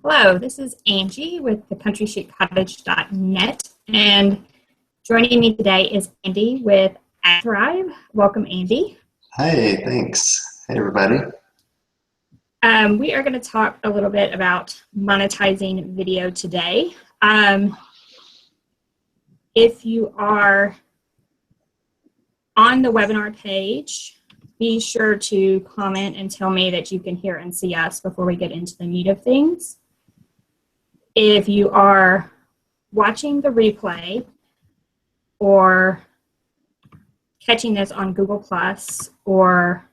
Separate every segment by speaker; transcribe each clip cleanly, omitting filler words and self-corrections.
Speaker 1: Hello, this is Angie with thecountrychiccottage.net, and joining me today is Andy with Advertise. Welcome, Andy.
Speaker 2: Hey, thanks. Hey, everybody.
Speaker 1: We are going to talk a little bit about monetizing video today. If you are on the webinar page, be sure to comment and tell me that you can hear and see us before we get into the meat of things. If you are watching the replay or catching this on Google Plus or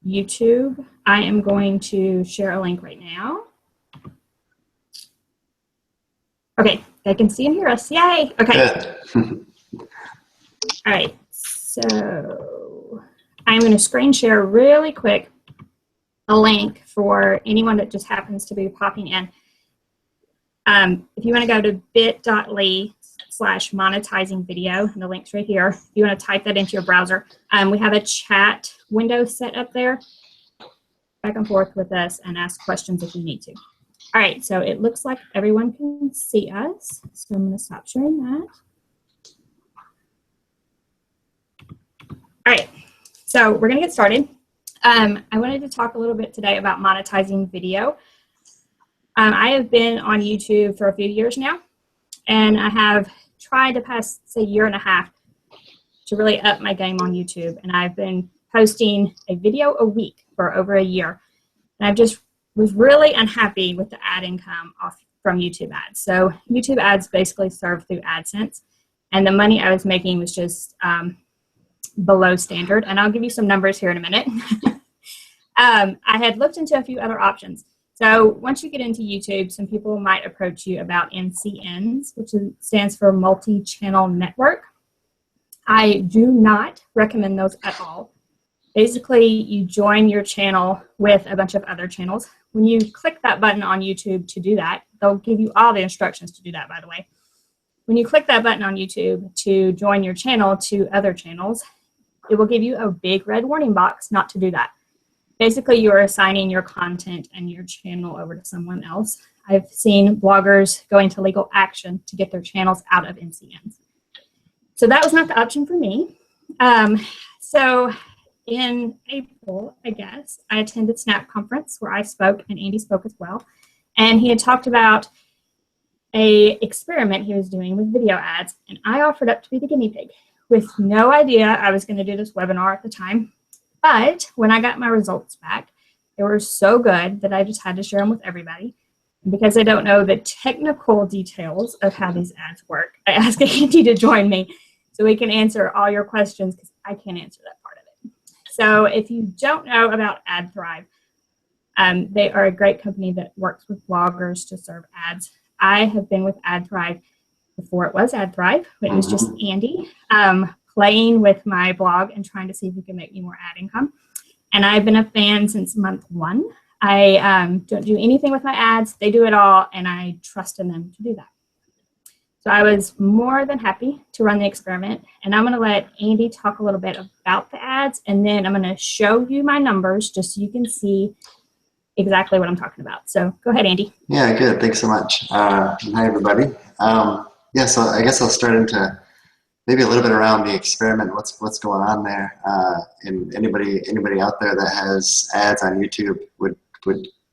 Speaker 1: YouTube, I am going to share a link right now. Okay, they can see and hear us. Yay! Okay. All right, so I'm going to screen share really quick a link for anyone that just happens to be popping in. If you want to go to bit.ly/monetizing video, and the link's right here. If you want to type that into your browser, we have a chat window set up there. Back and forth with us and ask questions if you need to. All right, so it looks like everyone can see us. So I'm going to stop sharing that. All right, so we're going to get started. I wanted to talk a little bit today about monetizing video. I have been on YouTube for a few years now, and I have tried the past, say, year and a half to really up my game on YouTube, and I've been posting a video a week for over a year, and I just was really unhappy with the ad income off from YouTube ads. So YouTube ads basically served through Adsense, and the money I was making was just below standard, and I'll give you some numbers here in a minute. I had looked into a few other options. So once you get into YouTube, some people might approach you about MCNs, which stands for multi-channel network. I do not recommend those at all. Basically, you join your channel with a bunch of other channels. When you click that button on YouTube to do that, they'll give you all the instructions to do that, by the way. When you click that button on YouTube to join your channel to other channels, it will give you a big red warning box not to do that. Basically, you are assigning your content and your channel over to someone else. I've seen bloggers going to legal action to get their channels out of MCNs. So that was not the option for me. So in April, I guess, I attended Snap Conference where I spoke and Andy spoke as well. And he had talked about an experiment he was doing with video ads. And I offered up to be the guinea pig with no idea I was going to do this webinar at the time. But when I got my results back, they were so good that I just had to share them with everybody. And because I don't know the technical details of how these ads work, I asked Andy to join me so we can answer all your questions because I can't answer that part of it. So if you don't know about Advertise, they are a great company that works with bloggers to serve ads. I have been with Advertise before it was Advertise, when it was just Andy. Playing with my blog and trying to see if we can make me more ad income. And I've been a fan since month one. I don't do anything with my ads. They do it all, and I trust in them to do that. So I was more than happy to run the experiment, and I'm going to let Andy talk a little bit about the ads, and then I'm going to show you my numbers just so you can see exactly what I'm talking about. So go ahead, Andy.
Speaker 2: Yeah, good. Thanks so much. Hi, everybody. Yeah, so I guess I'll start into maybe a little bit around the experiment, what's going on there, and anybody out there that has ads on YouTube would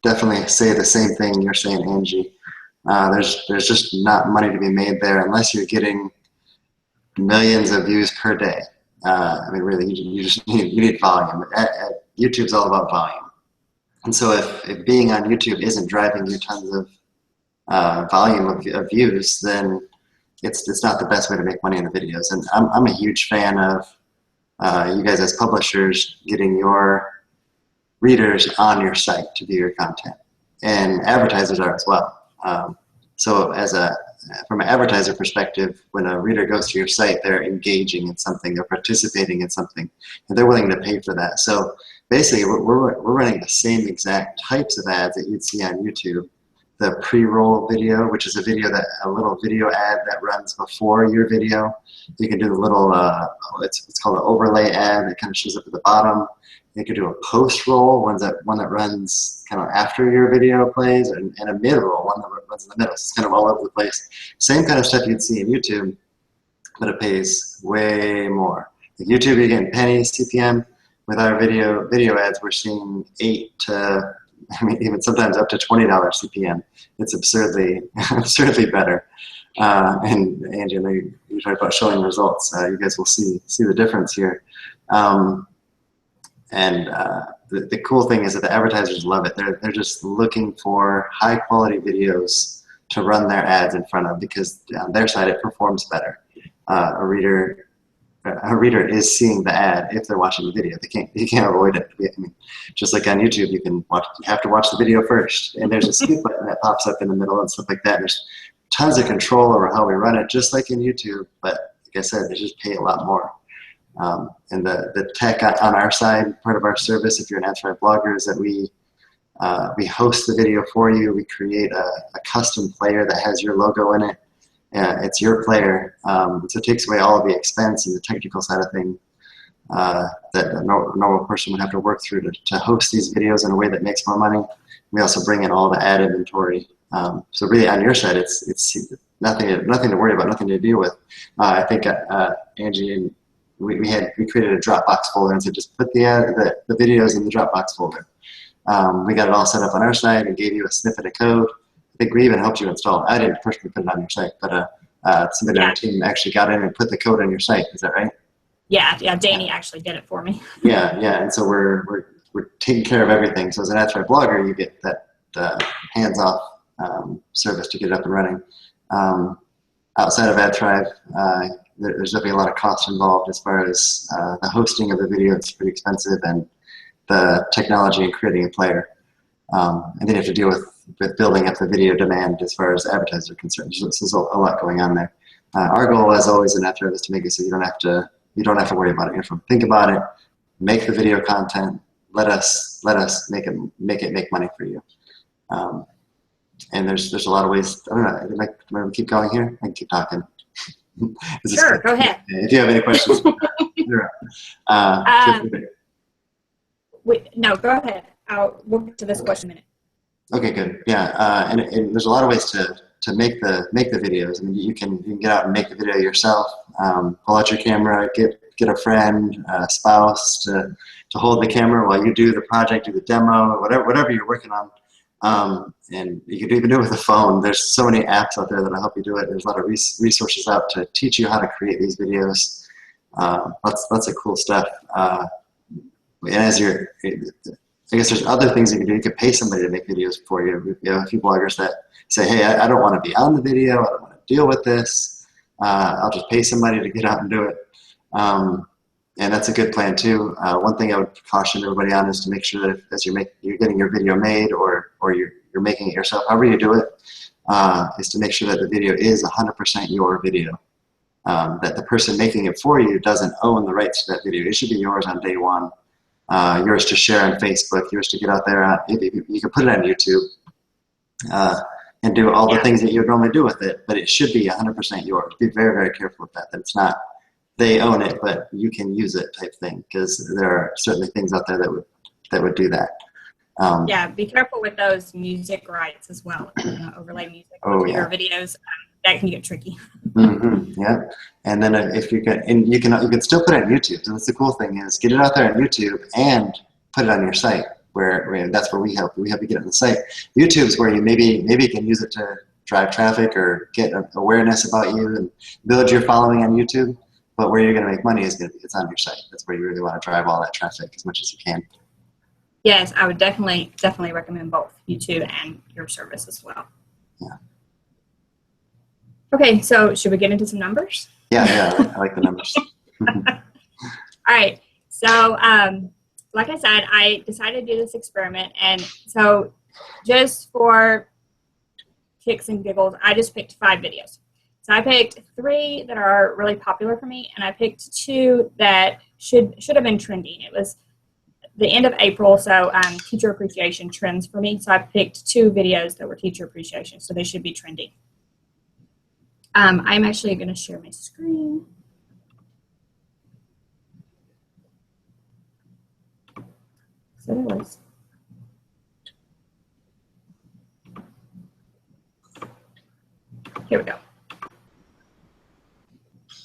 Speaker 2: definitely say the same thing you're saying, Angie. There's just not money to be made there unless you're getting millions of views per day. I mean, really, you need volume. YouTube's all about volume, and so if being on YouTube isn't driving you tons of volume of views, then it's not the best way to make money in the videos. And I'm a huge fan of you guys as publishers getting your readers on your site to view your content, and advertisers are as well. So from an advertiser perspective, when a reader goes to your site, they're engaging in something, they're participating in something, and they're willing to pay for that. So basically, we're running the same exact types of ads that you'd see on YouTube the pre-roll video, which is a little video ad that runs before your video. You can do the little, it's called an overlay ad that kind of shows up at the bottom. You can do a post-roll, one that runs kind of after your video plays, and a mid-roll, one that runs in the middle. So it's kind of all over the place. Same kind of stuff you'd see in YouTube, but it pays way more. Like YouTube, you're getting pennies CPM. With our video ads, we're seeing 8 to, I mean, even sometimes up to $20 CPM. It's absurdly better. And Angie, I know you talked about showing results. You guys will see the difference here. The cool thing is that the advertisers love it. They're just looking for high quality videos to run their ads in front of, because on their side it performs better. A reader is seeing the ad if they're watching the video. You can't avoid it. I mean, just like on YouTube, you have to watch the video first, and there's a skip button that pops up in the middle and stuff like that. There's tons of control over how we run it, just like in YouTube. But like I said, they just pay a lot more. And the tech on our side, part of our service, if you're an Advertise blogger, is that we host the video for you. We create a custom player that has your logo in it. It's your player, so it takes away all of the expense and the technical side of things that a normal person would have to work through to host these videos in a way that makes more money. We also bring in all the ad inventory. So really, on your side, it's nothing to worry about, nothing to deal with. I think Angie and we created a Dropbox folder and said just put the videos in the Dropbox folder. We got it all set up on our side and gave you a snippet of code. I think we even helped you install it. I didn't personally put it on your site, but somebody on our team actually got in and put the code on your site. Is that right?
Speaker 1: Yeah, Danny actually did it for me.
Speaker 2: Yeah, and so we're taking care of everything. So as an Advertise blogger, you get that hands-off service to get it up and running. Outside of Advertise, there's definitely a lot of cost involved as far as the hosting of the video. It's pretty expensive, and the technology and creating a player. And then you have to deal with building up the video demand as far as advertisers are concerned. So there's a lot going on there. Our goal, as always, in Advertise is to make it so you don't have to worry about it. You have to think about it, make the video content, let us make it make money for you. And there's a lot of ways. I don't know. Am I keep going here? I can keep talking.
Speaker 1: Sure, go ahead.
Speaker 2: If you have any questions,
Speaker 1: no, go ahead. We'll get to this question in a minute.
Speaker 2: Okay, good. Yeah, and there's a lot of ways to make the videos. I mean, you can get out and make the video yourself. Pull out your camera, get a friend, a spouse to hold the camera while you do the project, do the demo, whatever you're working on. And you can even do it with a phone. There's so many apps out there that'll help you do it. There's a lot of resources out to teach you how to create these videos. Lots of cool stuff. And as I guess there's other things you can do. You can pay somebody to make videos for you. We have a few bloggers that say, hey, I don't want to be on the video. I don't want to deal with this. I'll just pay somebody to get out and do it. And that's a good plan too. One thing I would caution everybody on is to make sure that as you're getting your video made or you're making it yourself, however you do it, is to make sure that the video is 100% your video. That the person making it for you doesn't own the rights to that video. It should be yours on day one. Yours to share on Facebook, yours to get out there. You can put it on YouTube and do all the things that you would normally do with it, but it should be 100% yours. Be very, very careful with that it's not they own it, but you can use it type thing, because there are certainly things out there that would do that.
Speaker 1: Yeah, be careful with those music rights as well. Overlay music over your videos. That can get tricky.
Speaker 2: Yeah, and then if you can still put it on YouTube. So that's the cool thing, is get it out there on YouTube and put it on your site. Where that's where we help. We help you get it on the site. YouTube's where you maybe can use it to drive traffic or get awareness about you and build your following on YouTube. But where you're going to make money is it's on your site. That's where you really want to drive all that traffic as much as you can.
Speaker 1: Yes, I would definitely recommend both YouTube and your service as well.
Speaker 2: Yeah.
Speaker 1: Okay, so should we get into some numbers?
Speaker 2: Yeah, I like the numbers.
Speaker 1: All right, so like I said, I decided to do this experiment, and so just for kicks and giggles, I just picked 5 videos. So I picked 3 that are really popular for me, and I picked 2 that should have been trending. It was the end of April, so teacher appreciation trends for me. So I picked 2 videos that were teacher appreciation, so they should be trending. I'm actually going to share my screen. So there was. Here we go.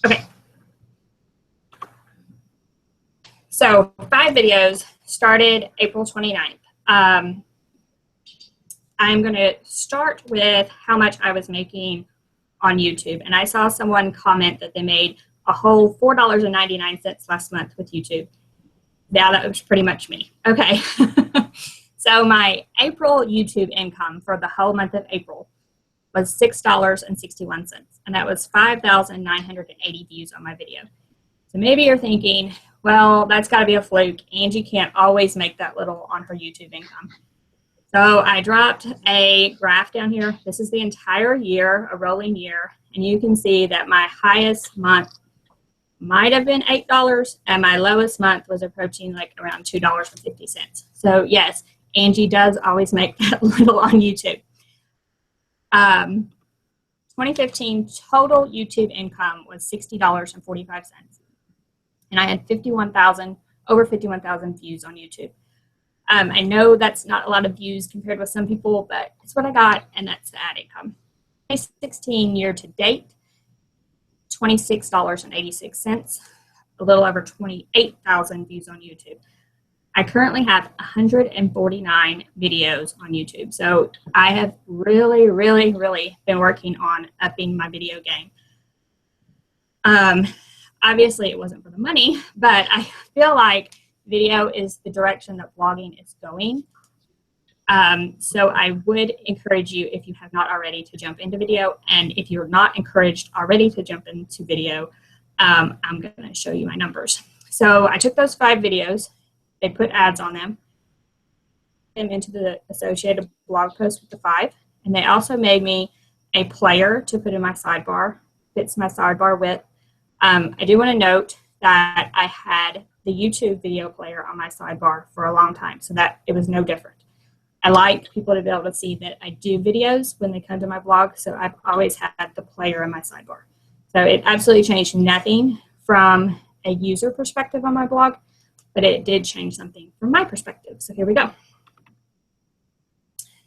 Speaker 1: Okay. So 5 videos started April 29th. I'm going to start with how much I was making on YouTube. And I saw someone comment that they made a whole $4.99 last month with YouTube. Yeah, that was pretty much me. Okay. So my April YouTube income for the whole month of April was $6.61. And that was 5,980 views on my video. So maybe you're thinking, well, that's got to be a fluke. Angie can't always make that little on her YouTube income. So I dropped a graph down here. This is the entire year, a rolling year. And you can see that my highest month might have been $8, and my lowest month was approaching like around $2.50. So yes, Angie does always make that little on YouTube. 2015 total YouTube income was $60.45. And I had over 51,000 views on YouTube. I know that's not a lot of views compared with some people, but it's what I got, and that's the ad income. 2016 year to date, $26.86, a little over 28,000 views on YouTube. I currently have 149 videos on YouTube. So I have really, really, really been working on upping my video game. Obviously, it wasn't for the money, but I feel like video is the direction that blogging is going. So I would encourage you, if you have not already, to jump into video. And if you're not encouraged already to jump into video, I'm going to show you my numbers. So I took those 5 videos. They put ads on them into the associated blog post with the 5. And they also made me a player to put in my sidebar. Fits my sidebar width. I do want to note that I had the YouTube video player on my sidebar for a long time, so that it was no different. I like people to be able to see that I do videos when they come to my blog, so I've always had the player in my sidebar. So it absolutely changed nothing from a user perspective on my blog, but it did change something from my perspective. So here we go.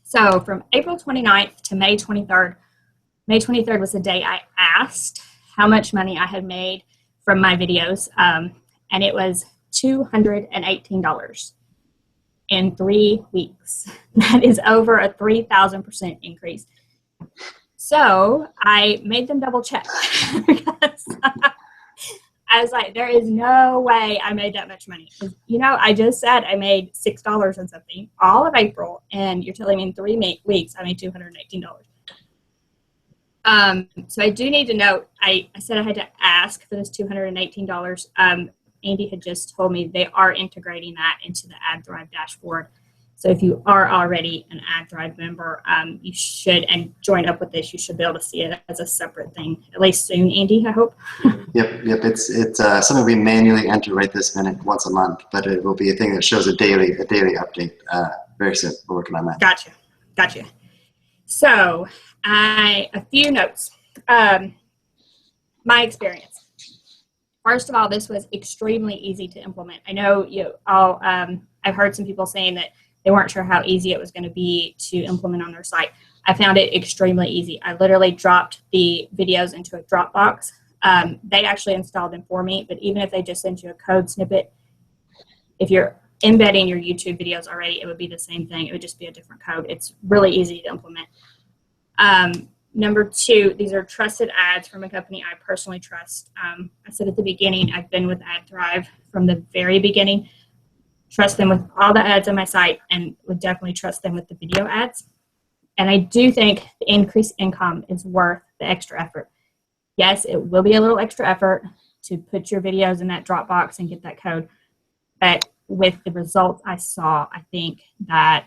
Speaker 1: So from April 29th to May 23rd, May 23rd was the day I asked how much money I had made from my videos, and it was $218 in 3 weeks. That is over a 3,000% increase. So I made them double check because I was like, there is no way I made that much money. You know, I just said I made $6 and something all of April, and you're telling me in 3 weeks I made $218. So I do need to note, I said I had to ask for this $218. Andy had just told me they are integrating that into the AdThrive dashboard. So if you are already an AdThrive member, you should, and join up with this, you should be able to see it as a separate thing, at least soon, Andy, I hope.
Speaker 2: Yep. It's something we manually enter right this minute once a month, but it will be a thing that shows a daily update very soon. We're working on that.
Speaker 1: Gotcha. So a few notes. My experience. First of all, this was extremely easy to implement. I know I've heard some people saying that they weren't sure how easy it was going to be to implement on their site. I found it extremely easy. I literally dropped the videos into a Dropbox. They actually installed them for me, but even if they just sent you a code snippet, if you're embedding your YouTube videos already, it would be the same thing. It would just be a different code. It's really easy to implement. Number 2, these are trusted ads from a company I personally trust. I said at the beginning, I've been with AdThrive from the very beginning. Trust them with all the ads on my site, and would definitely trust them with the video ads. And I do think the increased income is worth the extra effort. Yes, it will be a little extra effort to put your videos in that Dropbox and get that code. But with the results I saw, I think that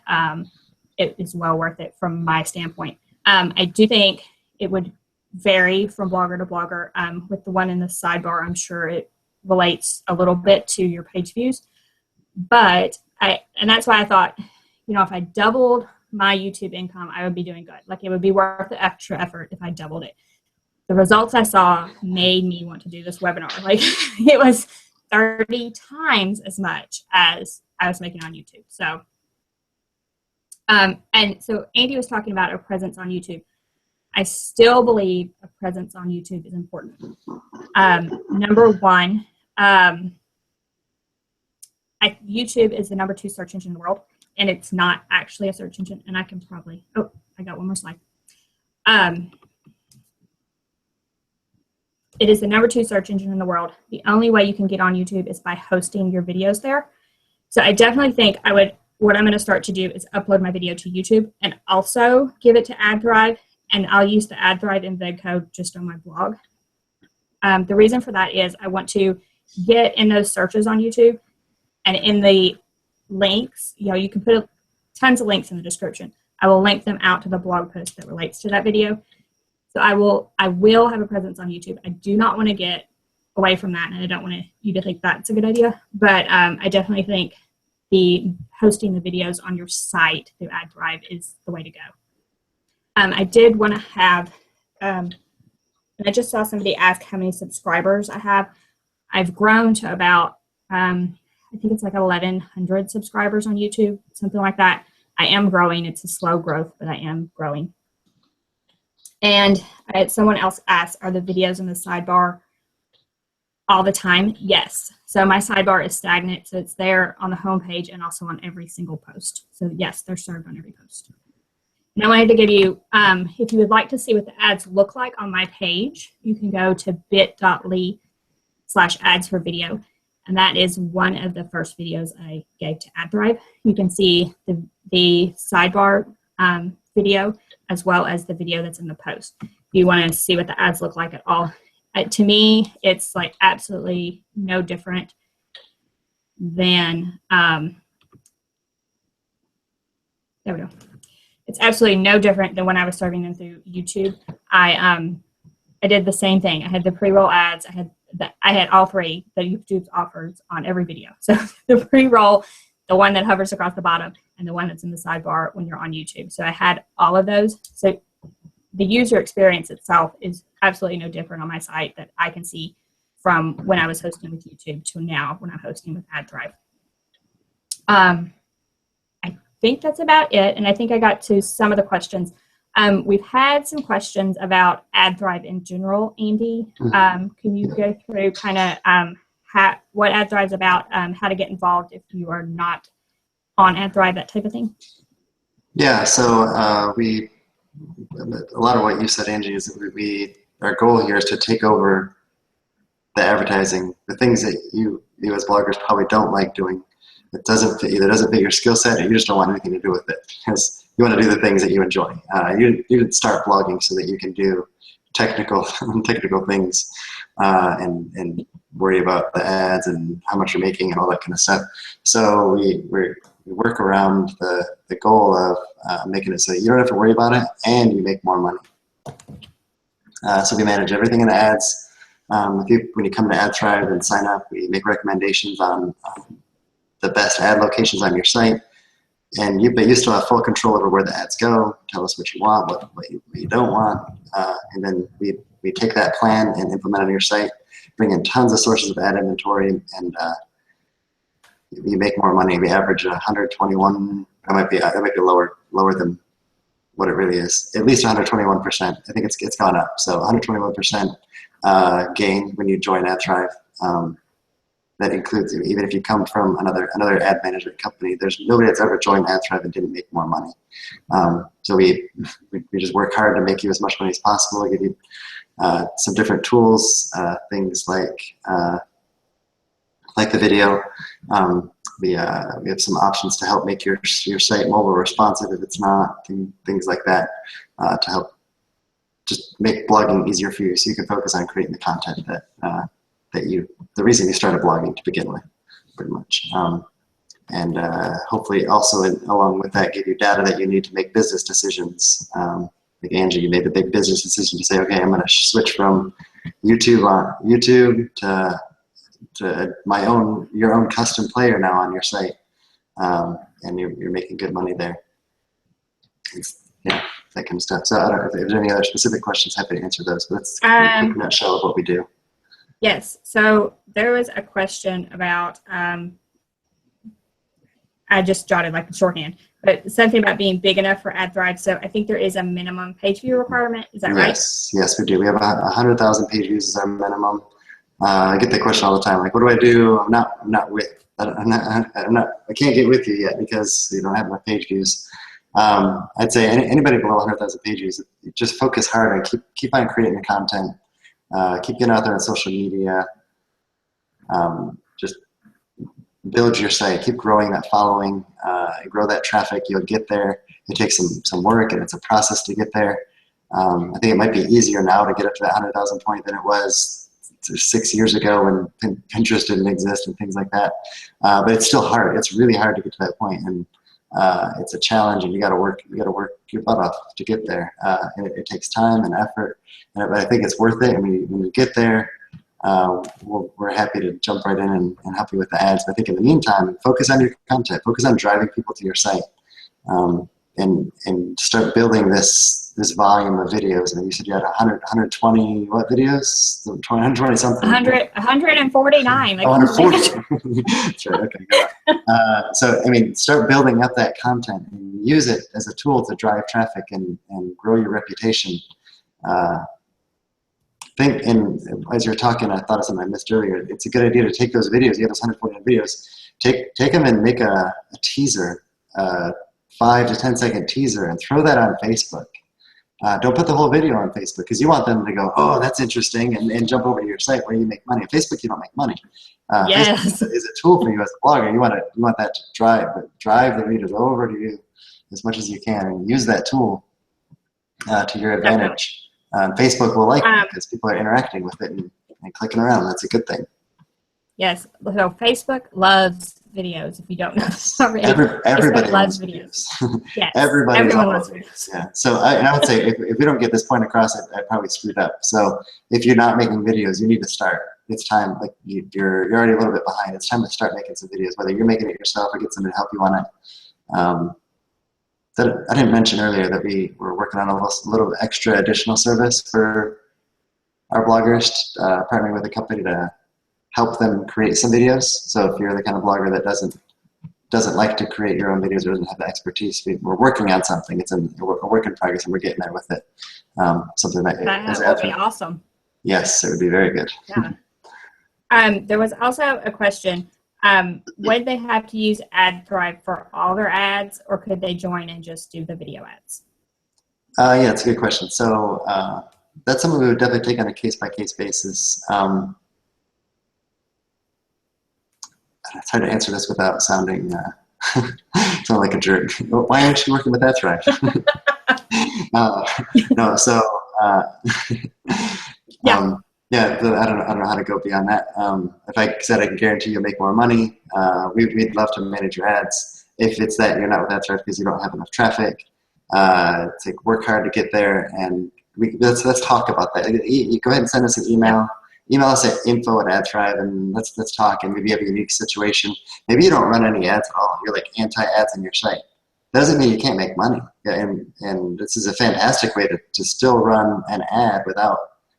Speaker 1: it is well worth it from my standpoint. I do think it would vary from blogger to blogger. With the one in the sidebar, I'm sure it relates a little bit to your page views. But and that's why I thought, you know, if I doubled my YouTube income, I would be doing good. Like, it would be worth the extra effort if I doubled it. The results I saw made me want to do this webinar. Like, it was 30 times as much as I was making on YouTube. So, and so Andy was talking about a presence on YouTube. I still believe a presence on YouTube is important. Number one, YouTube is the #2 search engine in the world, and it's not actually a search engine. And I can probably, oh, I got one more slide. It is the #2 search engine in the world. The only way you can get on YouTube is by hosting your videos there. So I definitely think what I'm going to start to do is upload my video to YouTube and also give it to AdThrive, and I'll use the AdThrive embed code just on my blog. The reason for that is I want to get in those searches on YouTube, and in the links, you know, you can put tons of links in the description. I will link them out to the blog post that relates to that video. So I will have a presence on YouTube. I do not want to get away from that, and I don't want you to think that's a good idea. But I definitely think hosting the videos on your site through AdThrive is the way to go. I did want to have, and I just saw somebody ask how many subscribers I have. I've grown to about, I think it's like 1,100 subscribers on YouTube, something like that. I am growing. It's a slow growth, but I am growing. And someone else asked, are the videos in the sidebar all the time? Yes. So my sidebar is stagnant, so it's there on the home page and also on every single post. So yes, they're served on every post. And I wanted to give you, if you would like to see what the ads look like on my page, you can go to bit.ly/ads for video. And that is one of the first videos I gave to AdThrive. You can see the sidebar video as well as the video that's in the post. If you want to see what the ads look like at all. To me, it's like absolutely no different than, there we go. It's absolutely no different than when I was serving them through YouTube. I did the same thing. I had the pre-roll ads. I had all three that YouTube offers on every video. So the pre-roll, the one that hovers across the bottom, and the one that's in the sidebar when you're on YouTube. So I had all of those. So the user experience itself is absolutely no different on my site that I can see from when I was hosting with YouTube to now when I'm hosting with AdThrive. I think that's about it, and I think I got to some of the questions. We've had some questions about AdThrive in general, Andy. Can you go through kind of what AdThrive's about, how to get involved if you are not on AdThrive, that type of thing?
Speaker 2: Yeah, so a lot of what you said, Angie, is that our goal here is to take over the advertising, the things that you as bloggers probably don't like doing. It either doesn't fit your skill set, or you just don't want anything to do with it, because you want to do the things that you enjoy. You didn't start blogging so that you can do technical things and worry about the ads and how much you're making and all that kind of stuff. So we work around the goal of making it so you don't have to worry about it and you make more money. So we manage everything in the ads. When you come to AdThrive and sign up, we make recommendations on the best ad locations on your site, but you still have full control over where the ads go. Tell us what you want, what you don't want, and then we take that plan and implement it on your site, bring in tons of sources of ad inventory, and you make more money. We average 121. That might be lower than what it really is. At least 121%. I think it's gone up. So 121% gain when you join AdThrive. That includes even if you come from another ad management company. There's nobody that's ever joined AdThrive and didn't make more money. So we just work hard to make you as much money as possible. Give you some different tools, things like the video. We have some options to help make your site mobile responsive if it's not, things like that, to help just make blogging easier for you, so you can focus on creating the content the reason you started blogging to begin with, pretty much. And hopefully also along with that, give you data that you need to make business decisions. Like Angie, you made the big business decision to say, okay, I'm going to switch from YouTube to your own custom player now on your site. and you're making good money there. Yeah, that kind of stuff. So I don't know if there's any other specific questions. Happy to answer those. But that's a quick nutshell of what we do.
Speaker 1: Yes. So there was a question about, I just jotted like a shorthand, but something about being big enough for Advertise. So I think there is a minimum page view requirement. Is that right?
Speaker 2: Yes, we do. We have 100,000 page views as our minimum. I get that question all the time. Like, what do I do? I'm not with. I can't get with you yet because you don't have enough page views. I'd say anybody below 100,000 page views, just focus hard and keep on creating the content. Keep getting out there on social media. Just build your site. Keep growing that following. Grow that traffic. You'll get there. It takes some work, and it's a process to get there. I think it might be easier now to get up to that 100,000 point than it was 6 years ago when Pinterest didn't exist and things like that. But it's still hard. It's really hard to get to that point, and it's a challenge, and you got to work your butt off to get there. It takes time and effort, but I think it's worth it. And when you get there, we're happy to jump right in and help you with the ads. But I think in the meantime, focus on your content. Focus on driving people to your site, and start building this volume of videos. And you said you had 120 what videos? 120 something.
Speaker 1: 149.
Speaker 2: 140. That's right. Okay. So I mean, start building up that content and use it as a tool to drive traffic and grow your reputation. As you're talking, I thought of something I missed earlier. It's a good idea to take those videos. You have those 149 videos. Take them and make a teaser, 5 to 10 second teaser, and throw that on Facebook. Don't put the whole video on Facebook because you want them to go, oh, that's interesting, and jump over to your site where you make money. On Facebook, you don't make money.
Speaker 1: Yes.
Speaker 2: Facebook is a tool for you as a blogger. You want that to drive the readers over to you as much as you can, and use that tool to your advantage. Facebook will like it because people are interacting with it and clicking around. That's a good thing.
Speaker 1: Yes. So Facebook loves videos, if you don't know already.
Speaker 2: Everybody
Speaker 1: loves videos. Yes.
Speaker 2: Everyone
Speaker 1: loves videos.
Speaker 2: Yeah. So I would say if we don't get this point across, I probably screwed up. So if you're not making videos, you need to start. It's time. Like you're already a little bit behind. It's time to start making some videos, whether you're making it yourself or get somebody to help you on it. I didn't mention earlier that we were working on a little extra additional service for our bloggers, partnering with a company to help them create some videos. So if you're the kind of blogger that doesn't like to create your own videos or doesn't have the expertise, we're working on something. It's a work in progress, and we're getting there with it. Something that
Speaker 1: would be awesome.
Speaker 2: Yes, it would be very good.
Speaker 1: Yeah. There was also a question. Would they have to use Advertise for all their ads, or could they join and just do the video ads?
Speaker 2: Yeah, it's a good question. So that's something we would definitely take on a case-by-case basis. It's hard to answer this without sounding like a jerk. Why aren't you working with Advertise? No, so yeah, I don't know how to go beyond that. If I said I can guarantee you'll make more money, we'd love to manage your ads. If it's that you're not with Advertise because you don't have enough traffic, work hard to get there, and let's talk about that. You go ahead and send us an email. Email us at info@Adthrive, and let's talk, and maybe you have a unique situation. Maybe you don't run any ads at all. You're like anti-ads on your site. That doesn't mean you can't make money. And this is a fantastic way to still run an ad without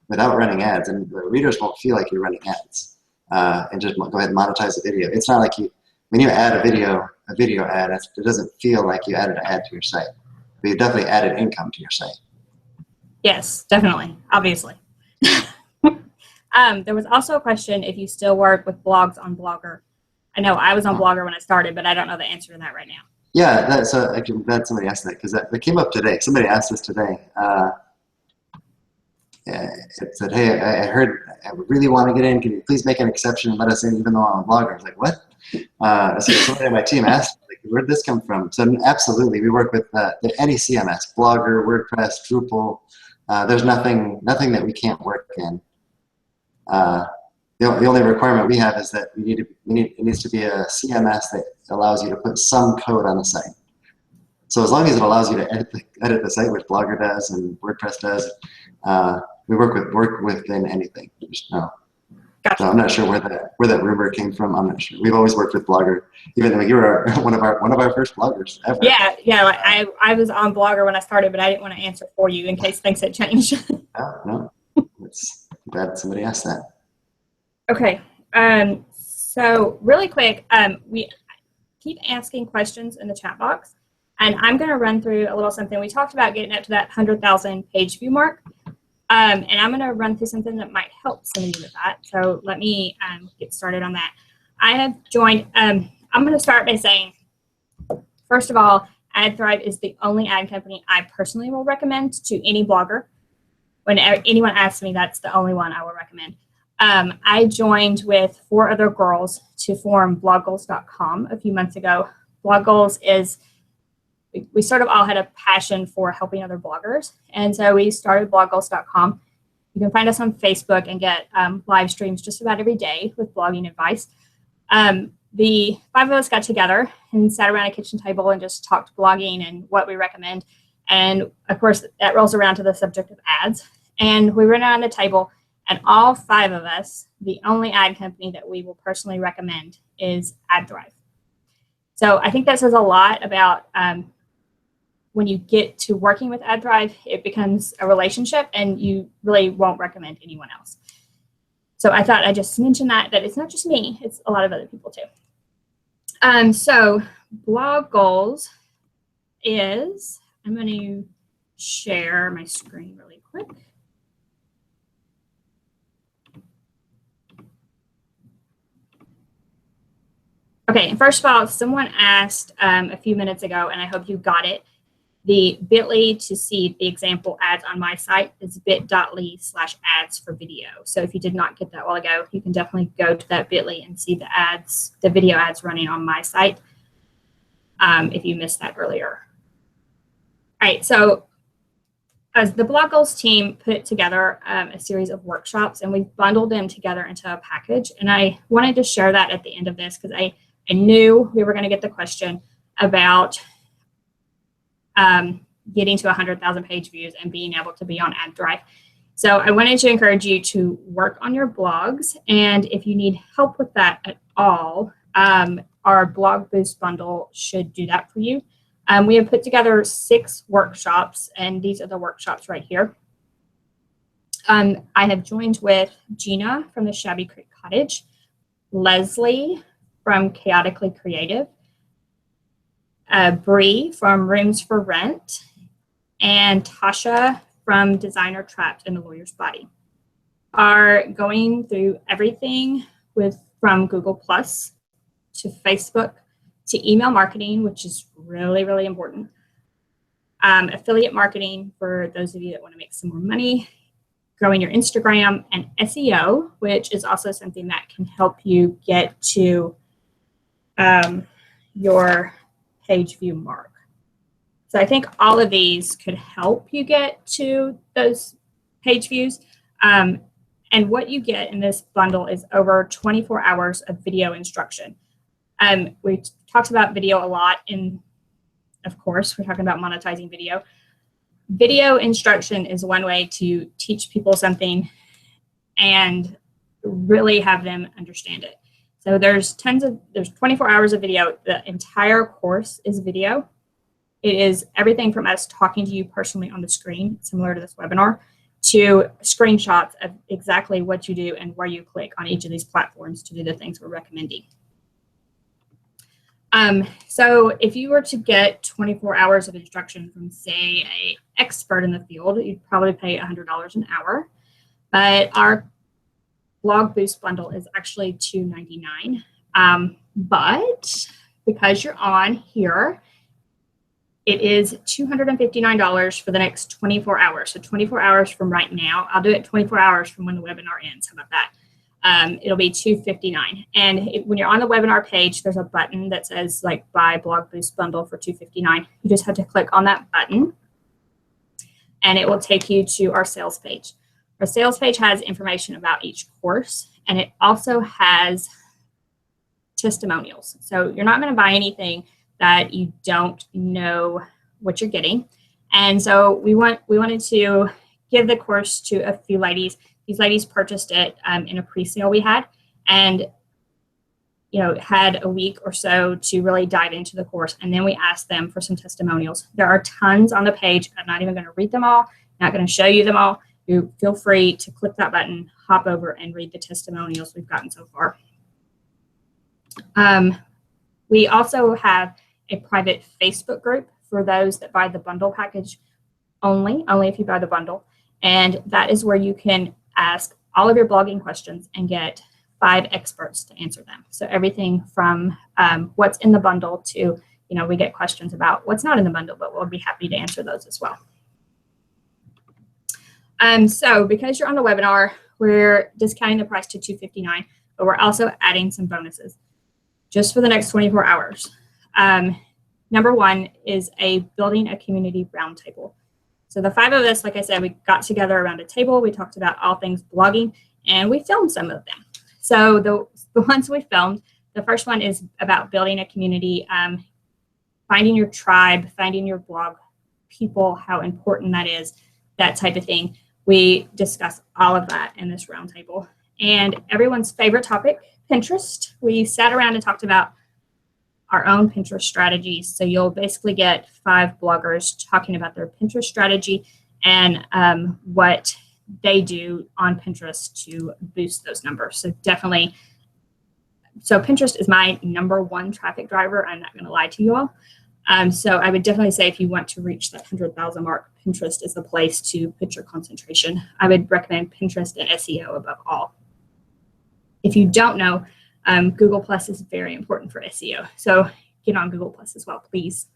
Speaker 2: running ads, and the readers won't feel like you're running ads. And just go ahead and monetize the video. It's not like when you add a video ad, it doesn't feel like you added an ad to your site. But you definitely added income to your site.
Speaker 1: Yes, definitely, obviously. There was also a question if you still work with blogs on Blogger. I know I was on Blogger when I started, but I don't know the answer to that right now.
Speaker 2: Yeah, I'm glad somebody asked that because that came up today. Somebody asked us today. It said, hey, I heard I really want to get in. Can you please make an exception and let us in even though I'm a blogger? I was like, what? So somebody on my team asked, like, where'd this come from? So absolutely, we work with any CMS, Blogger, WordPress, Drupal. There's nothing that we can't work in. The only requirement we have is that it needs to be a CMS that allows you to put some code on the site. So as long as it allows you to edit the site, which Blogger does and WordPress does, we work within anything.
Speaker 1: Gotcha.
Speaker 2: So I'm not sure where that rumor came from. I'm not sure. We've always worked with Blogger, even though you were one of our first bloggers ever.
Speaker 1: Yeah. Like I was on Blogger when I started, but I didn't want to answer for you in case things had changed.
Speaker 2: No. It's glad somebody asked that.
Speaker 1: Okay. So really quick, we keep asking questions in the chat box, and I'm going to run through a little something. We talked about getting up to that 100,000 page view mark, and I'm going to run through something that might help some of you with that. So let me get started on that. I have joined. I'm going to start by saying, first of all, AdThrive is the only ad company I personally will recommend to any blogger. When anyone asks me, that's the only one I will recommend. I joined with 4 other girls to form bloggoals.com a few months ago. Blog Goals is, we sort of all had a passion for helping other bloggers. And so we started bloggoals.com. You can find us on Facebook and get live streams just about every day with blogging advice. The 5 of us got together and sat around a kitchen table and just talked blogging and what we recommend. And of course, that rolls around to the subject of ads. And we went around the table, and all 5 of us, the only ad company that we will personally recommend is AdThrive. So I think that says a lot about when you get to working with AdThrive, it becomes a relationship, and you really won't recommend anyone else. So I thought I'd just mention that it's not just me, it's a lot of other people too. So Blog Goals is, I'm going to share my screen really quick. Okay, and first of all, someone asked a few minutes ago, and I hope you got it. The bit.ly to see the example ads on my site is bit.ly/ads for video. So if you did not get that a while ago, you can definitely go to that bit.ly and see the video ads running on my site if you missed that earlier. All right, so as the Blog Goals team put together a series of workshops, and we've bundled them together into a package. And I wanted to share that at the end of this because I knew we were going to get the question about getting to 100,000 page views and being able to be on AdThrive. So I wanted to encourage you to work on your blogs. And if you need help with that at all, our Blog Boost bundle should do that for you. We have put together 6 workshops, and these are the workshops right here. I have joined with Gina from the Shabby Creek Cottage, Leslie from Chaotically Creative, Bree from Rooms for Rent, and Tasha from Designer Trapped in the Lawyer's Body. Are going through everything from Google Plus to Facebook to email marketing, which is really, really important. Affiliate marketing for those of you that want to make some more money, growing your Instagram, and SEO, which is also something that can help you get to your page view mark. So I think all of these could help you get to those page views. And what you get in this bundle is over 24 hours of video instruction. We talked about video a lot, and of course, we're talking about monetizing video. Video instruction is one way to teach people something and really have them understand it. So there's 24 hours of video. The entire course is video. It is everything from us talking to you personally on the screen, similar to this webinar, to screenshots of exactly what you do and where you click on each of these platforms to do the things we're recommending. So if you were to get 24 hours of instruction from, say, an expert in the field, you'd probably pay $100 an hour. But our Blog Boost bundle is actually $299. But because you're on here, it is $259 for the next 24 hours. So 24 hours from right now. I'll do it 24 hours from when the webinar ends. How about that? It'll be $259. And when you're on the webinar page, there's a button that says like buy Blog Boost bundle for $259. You just have to click on that button, and it will take you to our sales page. Our sales page has information about each course, and it also has testimonials. So you're not going to buy anything that you don't know what you're getting. And so we wanted to give the course to a few ladies These ladies purchased it in a pre-sale we had, and had a week or so to really dive into the course. And then we asked them for some testimonials. There are tons on the page. I'm not even going to read them all, not going to show you them all. You feel free to click that button, hop over, and read the testimonials we've gotten so far. We also have a private Facebook group for those that buy the bundle package only if you buy the bundle. And that is where you can ask all of your blogging questions and get 5 experts to answer them. So everything from what's in the bundle to, we get questions about what's not in the bundle, but we'll be happy to answer those as well. So because you're on the webinar, we're discounting the price to $259, but we're also adding some bonuses just for the next 24 hours. Number 1 is building a community roundtable. So the 5 of us, like I said, we got together around a table. We talked about all things blogging, and we filmed some of them. So the ones we filmed, the first one is about building a community, finding your tribe, finding your blog people, how important that is, that type of thing. We discuss all of that in this roundtable. And everyone's favorite topic, Pinterest. We sat around and talked about our own Pinterest strategies. So you'll basically get 5 bloggers talking about their Pinterest strategy and what they do on Pinterest to boost those numbers. So definitely, Pinterest is my #1 traffic driver. I'm not going to lie to you all. So I would definitely say if you want to reach that 100,000 mark, Pinterest is the place to put your concentration. I would recommend Pinterest and SEO above all. If you don't know, Google Plus is very important for SEO. So get on Google Plus as well, please.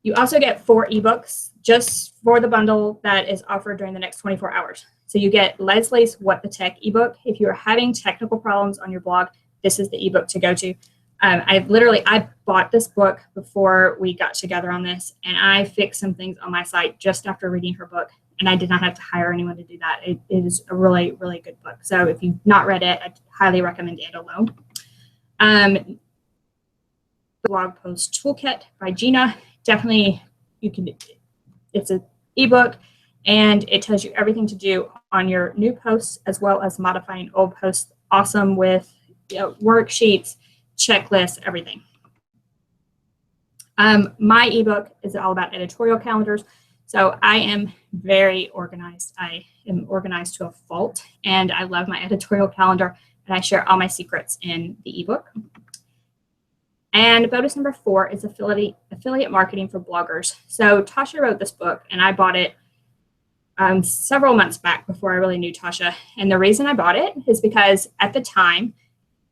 Speaker 1: You also get 4 ebooks just for the bundle that is offered during the next 24 hours. So you get Leslie's What the Tech ebook. If you're having technical problems on your blog, this is the ebook to go to. I bought this book before we got together on this, and I fixed some things on my site just after reading her book, and I did not have to hire anyone to do that. It is a really, really good book. So if you've not read it, I highly recommend it alone. Blog Post Toolkit by Gina. Definitely, it's an ebook, and it tells you everything to do on your new posts as well as modifying old posts. Awesome with worksheets, checklists, everything. My ebook is all about editorial calendars. So I am very organized. I am organized to a fault, and I love my editorial calendar, and I share all my secrets in the ebook. And bonus number 4 is affiliate marketing for bloggers. So Tasha wrote this book, and I bought it several months back before I really knew Tasha. And the reason I bought it is because at the time,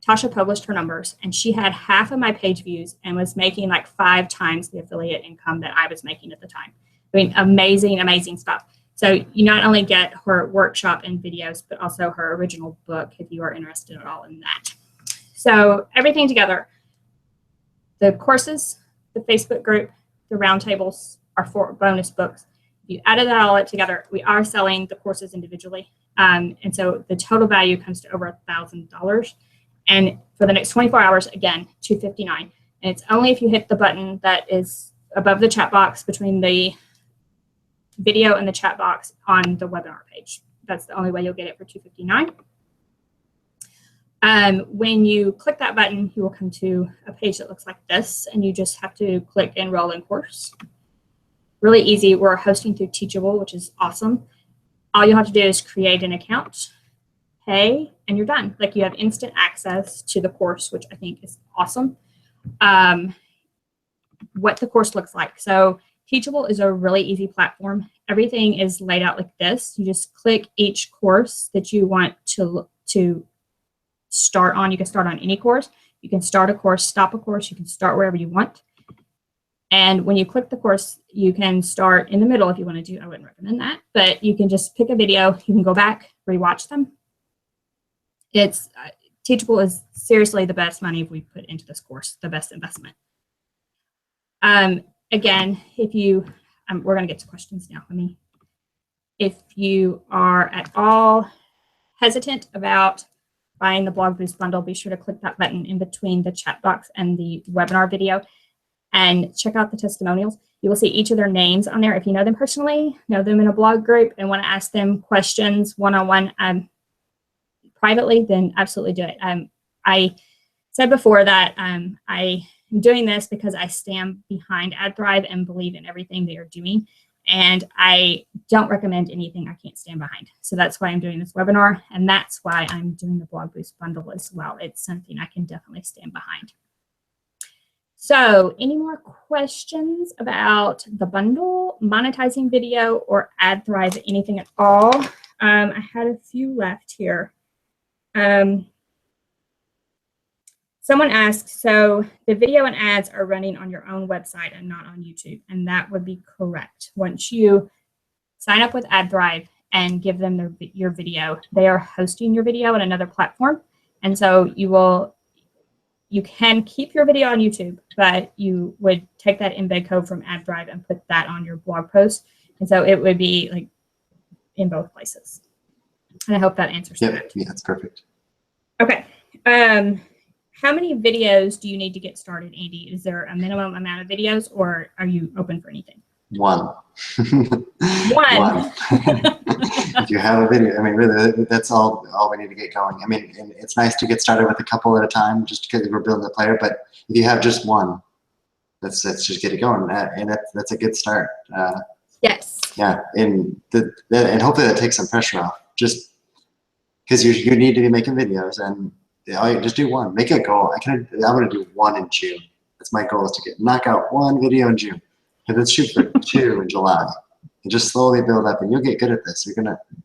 Speaker 1: Tasha published her numbers, and she had half of my page views and was making like 5 times the affiliate income that I was making at the time. I mean, amazing, amazing stuff. So you not only get her workshop and videos, but also her original book if you are interested at all in that. So everything together, the courses, the Facebook group, the roundtables are 4 bonus books. If you added that all together, we are selling the courses individually. And so the total value comes to over $1,000. And for the next 24 hours, again, $259. And it's only if you hit the button that is above the chat box between the video and the chat box on the webinar page. That's the only way you'll get it for $259. When you click that button, you will come to a page that looks like this, and you just have to click Enroll in Course. Really easy. We're hosting through Teachable, which is awesome. All you have to do is create an account, pay, and you're done. Like, you have instant access to the course, which I think is awesome. What the course looks like. So Teachable is a really easy platform. Everything is laid out like this. You just click each course that you want to start on. You can start on any course. You can start a course, stop a course. You can start wherever you want. And when you click the course, you can start in the middle if you want to do. I wouldn't recommend that, but you can just pick a video. You can go back, rewatch them. It's Teachable is seriously the best money we put into this course, the best investment. Again, if you, we're going to get to questions now. If you are at all hesitant about buying the Blog Boost bundle, be sure to click that button in between the chat box and the webinar video. and check out the testimonials. You will see each of their names on there. If you know them personally, know them in a blog group, and want to ask them questions one-on-one privately, then absolutely do it. I said before that I am doing this because I stand behind AdThrive and believe in everything they are doing. And I don't recommend anything I can't stand behind. So that's why I'm doing this webinar. And that's why I'm doing the Blog Boost bundle as well. It's something I can definitely stand behind. So any more questions about the bundle, monetizing video, or AdThrive, anything at all? I had a few left here. Someone asked, so the video and ads are running on your own website and not on YouTube, and that would be correct. Once you sign up with AdThrive and give them your video, they are hosting your video on another platform, and so you can keep your video on YouTube, but you would take that embed code from AdThrive and put that on your blog post, and so it would be like in both places. And I hope that answers that.
Speaker 2: Yeah, that's perfect.
Speaker 1: Okay. How many videos do you need to get started, Andy? Is there a minimum amount of videos, or are you open for anything?
Speaker 2: One.
Speaker 1: One.
Speaker 2: If you have a video, I mean, really, that's all we need to get going. I mean, and it's nice to get started with a couple at a time, just because we're building the player. But if you have just one, let's just get it going, and that's a good start.
Speaker 1: Yes.
Speaker 2: Yeah, and hopefully that takes some pressure off. Just because you need to be making videos, and just do one. Make a goal. I'm going to do one in June. That's my goal, is to knock out one video in June. And let's shoot for 2 in July. And just slowly build up, and you'll get good at this.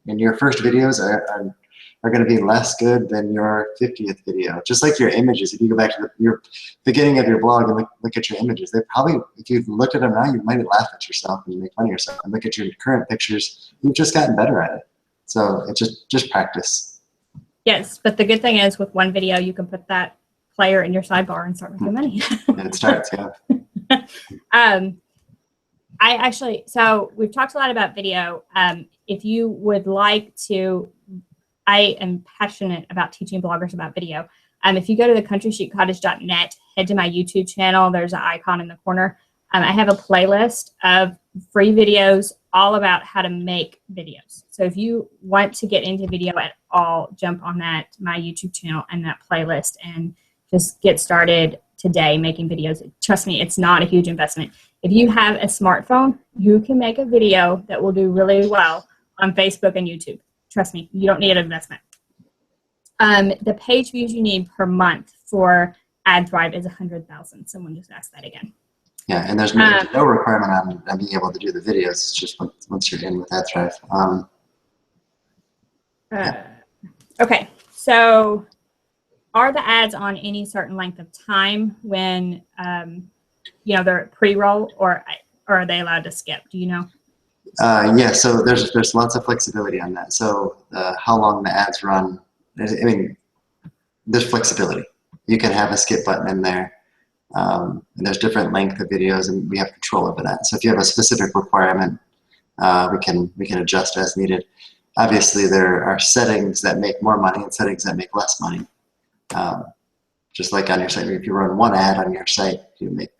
Speaker 2: And your first videos are going to be less good than your 50th video. Just like your images. If you go back to your beginning of your blog and look at your images, they probably, if you've looked at them now, you might laugh at yourself and make fun of yourself. And look at your current pictures, you've just gotten better at it. So it's just practice.
Speaker 1: Yes, but the good thing is with one video, you can put that player in your sidebar and start making money.
Speaker 2: And it starts, yeah.
Speaker 1: So we've talked a lot about video. If you would like to, I am passionate about teaching bloggers about video. If you go to the countryshootcottage.net, head to my YouTube channel, there's an icon in the corner. I have a playlist of free videos all about how to make videos. So if you want to get into video at all, jump on my YouTube channel and that playlist and just get started today making videos. Trust me, it's not a huge investment. If you have a smartphone, you can make a video that will do really well on Facebook and YouTube. Trust me, you don't need an investment. The page views you need per month for AdThrive is 100,000. Someone just asked that again.
Speaker 2: Yeah, and there's no requirement on being able to do the videos. It's just once you're in with AdThrive.
Speaker 1: Yeah. Okay, so are the ads on any certain length of time when they're pre-roll, or are they allowed to skip? Do you know?
Speaker 2: Yeah, so there's lots of flexibility on that. So how long the ads run, there's flexibility. You can have a skip button in there. And there's different length of videos, and we have control over that. So if you have a specific requirement, we can adjust as needed. Obviously, there are settings that make more money and settings that make less money. Just like on your site, if you run one ad on your site, you make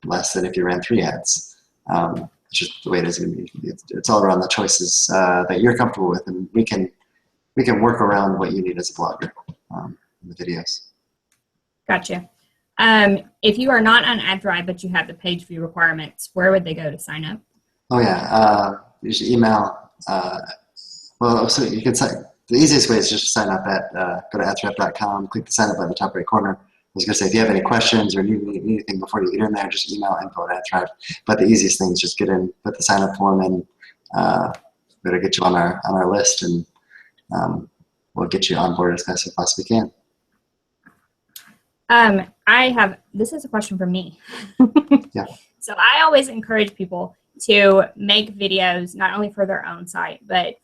Speaker 2: less than if you ran 3 ads. It's just the way it is going to be. It's all around the choices that you're comfortable with, and we can work around what you need as a blogger in the videos.
Speaker 1: Gotcha. If you are not on AdThrive, but you have the page view requirements, where would they go to sign up?
Speaker 2: Oh yeah, you should email. So you can sign. The easiest way is just to sign up at go to adthrive.com, click the sign up button in the top right corner. I was going to say, if you have any questions or need anything before you get in there, just email info@adthrive. But the easiest thing is just get in, put the sign up form in. We're going to get you on our list, and we'll get you on board as fast as we possibly can.
Speaker 1: This is a question for me.
Speaker 2: Yeah.
Speaker 1: So I always encourage people to make videos, not only for their own site, but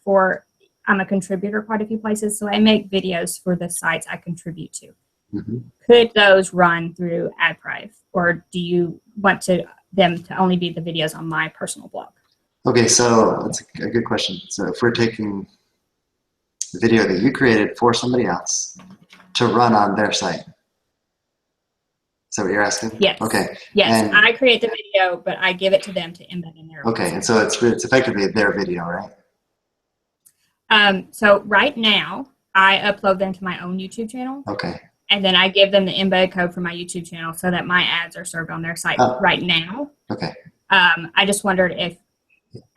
Speaker 1: I'm a contributor quite a few places, so I make videos for the sites I contribute to.
Speaker 2: Mm-hmm.
Speaker 1: Could those run through AdThrive, or do you want them to only be the videos on my personal blog?
Speaker 2: Okay, so that's a good question. So if we're taking the video that you created for somebody else to run on their site, that what you're asking?
Speaker 1: Yes.
Speaker 2: Okay.
Speaker 1: Yes,
Speaker 2: And,
Speaker 1: I create the video, but I give it to them to embed in their
Speaker 2: okay, and so it's effectively their video, right?
Speaker 1: So right now, I upload them to my own YouTube channel.
Speaker 2: Okay.
Speaker 1: And then I give them the embed code for my YouTube channel so that my ads are served on their site right now.
Speaker 2: Okay.
Speaker 1: I just wondered if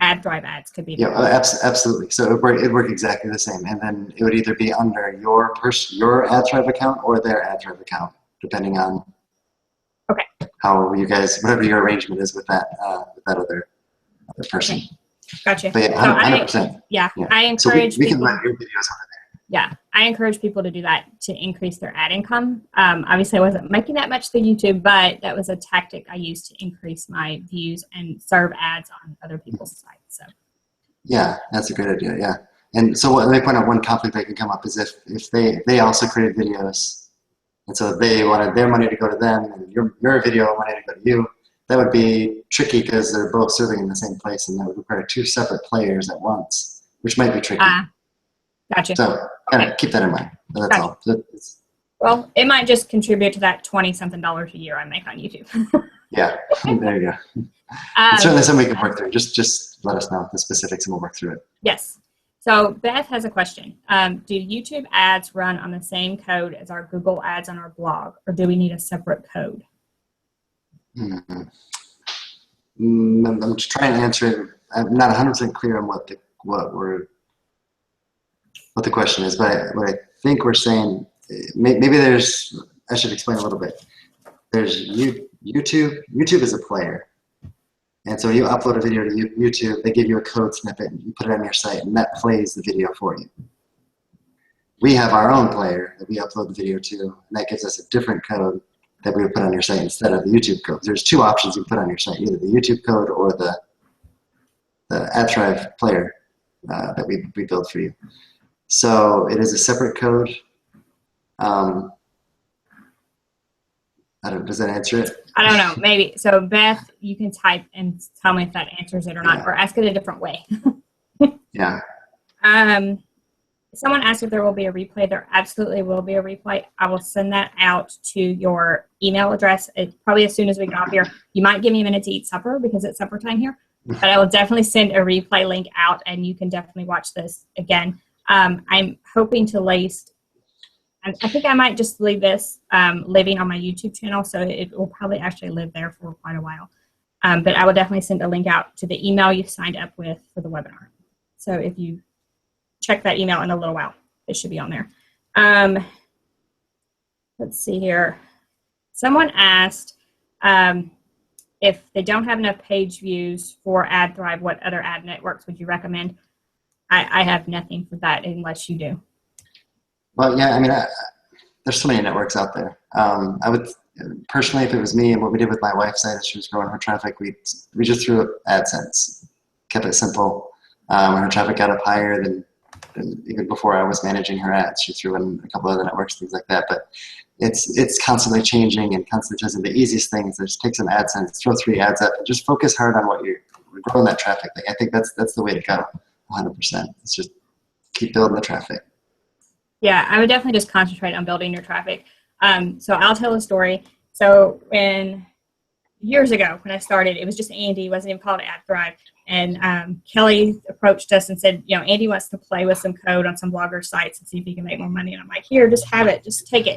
Speaker 1: AdThrive ads could be there.
Speaker 2: Yeah, absolutely. So it'd work exactly the same, and then it would either be under your AdThrive account or their AdThrive account, depending on how you guys, whatever your arrangement is with that other person.
Speaker 1: Okay. Gotcha.
Speaker 2: But yeah, 100%.
Speaker 1: I encourage
Speaker 2: so we can
Speaker 1: people.
Speaker 2: run your videos over there.
Speaker 1: Yeah, I encourage people to do that to increase their ad income. Obviously, I wasn't making that much through YouTube, but that was a tactic I used to increase my views and serve ads on other people's sites. So.
Speaker 2: Yeah, that's a great idea. Yeah, and so let me point out one conflict that can come up is if they also created videos, and so they wanted their money to go to them, and your video money to go to you. That would be tricky because they're both serving in the same place, and that would require two separate players at once, which might be tricky.
Speaker 1: Gotcha.
Speaker 2: So kind of keep that in mind. That's all.
Speaker 1: Well, it might just contribute to that $20-something a year I make on YouTube.
Speaker 2: Yeah, there you go. It's certainly something we can work through. Just let us know the specifics and we'll work through it.
Speaker 1: Yes. So Beth has a question. Do YouTube ads run on the same code as our Google ads on our blog, or do we need a separate code?
Speaker 2: I'm just trying to answer it. I'm not 100% clear on what the question is, but what I think we're saying, maybe there's, I should explain a little bit. There's YouTube is a player. And so you upload a video to YouTube, they give you a code snippet, and you put it on your site, and that plays the video for you. We have our own player that we upload the video to, and that gives us a different code that we would put on your site instead of the YouTube code. There's two options you can put on your site, either the YouTube code or the AdThrive player that we build for you. So it is a separate code. Does that answer it?
Speaker 1: I don't know, maybe. So Beth, you can type and tell me if that answers it or not, or ask it a different way.
Speaker 2: Yeah.
Speaker 1: Someone asked if there will be a replay. There absolutely will be a replay. I will send that out to your email address probably as soon as we get off here. You might give me a minute to eat supper because it's supper time here, but I will definitely send a replay link out, and you can definitely watch this again. I'm hoping to I think I might just leave this living on my YouTube channel, so it will probably actually live there for quite a while. But I will definitely send a link out to the email you signed up with for the webinar. So if you check that email in a little while, it should be on there. Let's see here. Someone asked if they don't have enough page views for AdThrive, what other ad networks would you recommend? I have nothing for that unless you do.
Speaker 2: Well, yeah, I mean, there's so many networks out there. I would personally, if it was me and what we did with my wife's site as she was growing her traffic, we just threw up Adsense, kept it simple. When her traffic got up higher than even before I was managing her ads, she threw in a couple other networks, things like that. But it's constantly changing and constantly changing. The easiest thing is just take some Adsense, throw 3 ads up, and just focus hard on what you're growing that traffic. Like, I think that's the way to go, 100%. It's just keep building the traffic.
Speaker 1: Yeah, I would definitely just concentrate on building your traffic. So I'll tell a story. So years ago when I started, it was just Andy, it wasn't even called AdThrive. And Kelly approached us and said, Andy wants to play with some code on some blogger sites and see if he can make more money. And I'm like, here, just have it, just take it.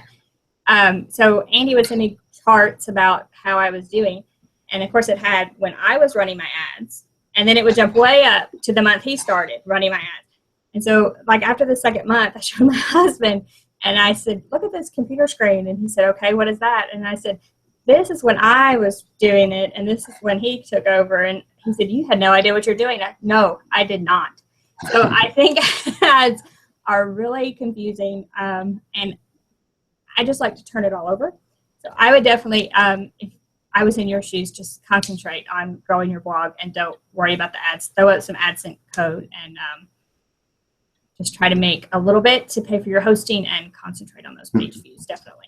Speaker 1: So Andy would send me charts about how I was doing. And of course it had when I was running my ads, and then it would jump way up to the month he started running my ads. And so, like, after the second month, I showed my husband, and I said, look at this computer screen. And he said, okay, what is that? And I said, this is when I was doing it, and this is when he took over. And he said, you had no idea what you're doing. No, I did not. So I think ads are really confusing, and I just like to turn it all over. So I would definitely, if I was in your shoes, just concentrate on growing your blog and don't worry about the ads. Throw out some Adsense code and just try to make a little bit to pay for your hosting and concentrate on those page views, definitely.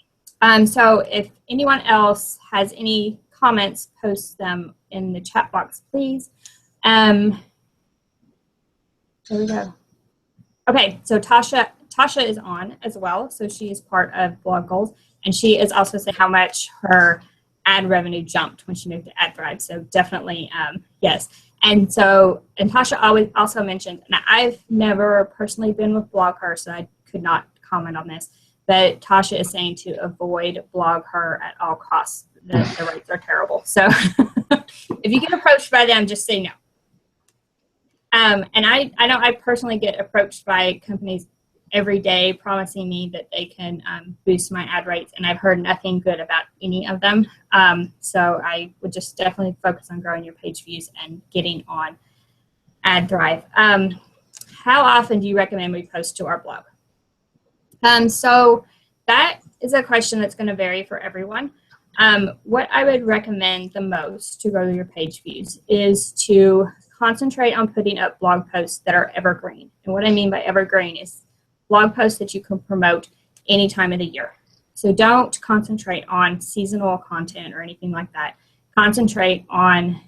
Speaker 1: So if anyone else has any comments, post them in the chat box, please. There we go. Okay, so Tasha is on as well, so she is part of Blog Goals. And she is also saying how much her ad revenue jumped when she moved to Advertise. So definitely, yes. And so, and Tasha also mentioned, now I've never personally been with BlogHer, so I could not comment on this, but Tasha is saying to avoid BlogHer at all costs. The rates are terrible. So if you get approached by them, just say no. And I know I personally get approached by companies every day promising me that they can boost my ad rates, and I've heard nothing good about any of them. So I would just definitely focus on growing your page views and getting on AdThrive. How often do you recommend we post to our blog? So that is a question that's going to vary for everyone. What I would recommend the most to grow your page views is to concentrate on putting up blog posts that are evergreen. And what I mean by evergreen is blog posts that you can promote any time of the year. So don't concentrate on seasonal content or anything like that. Concentrate on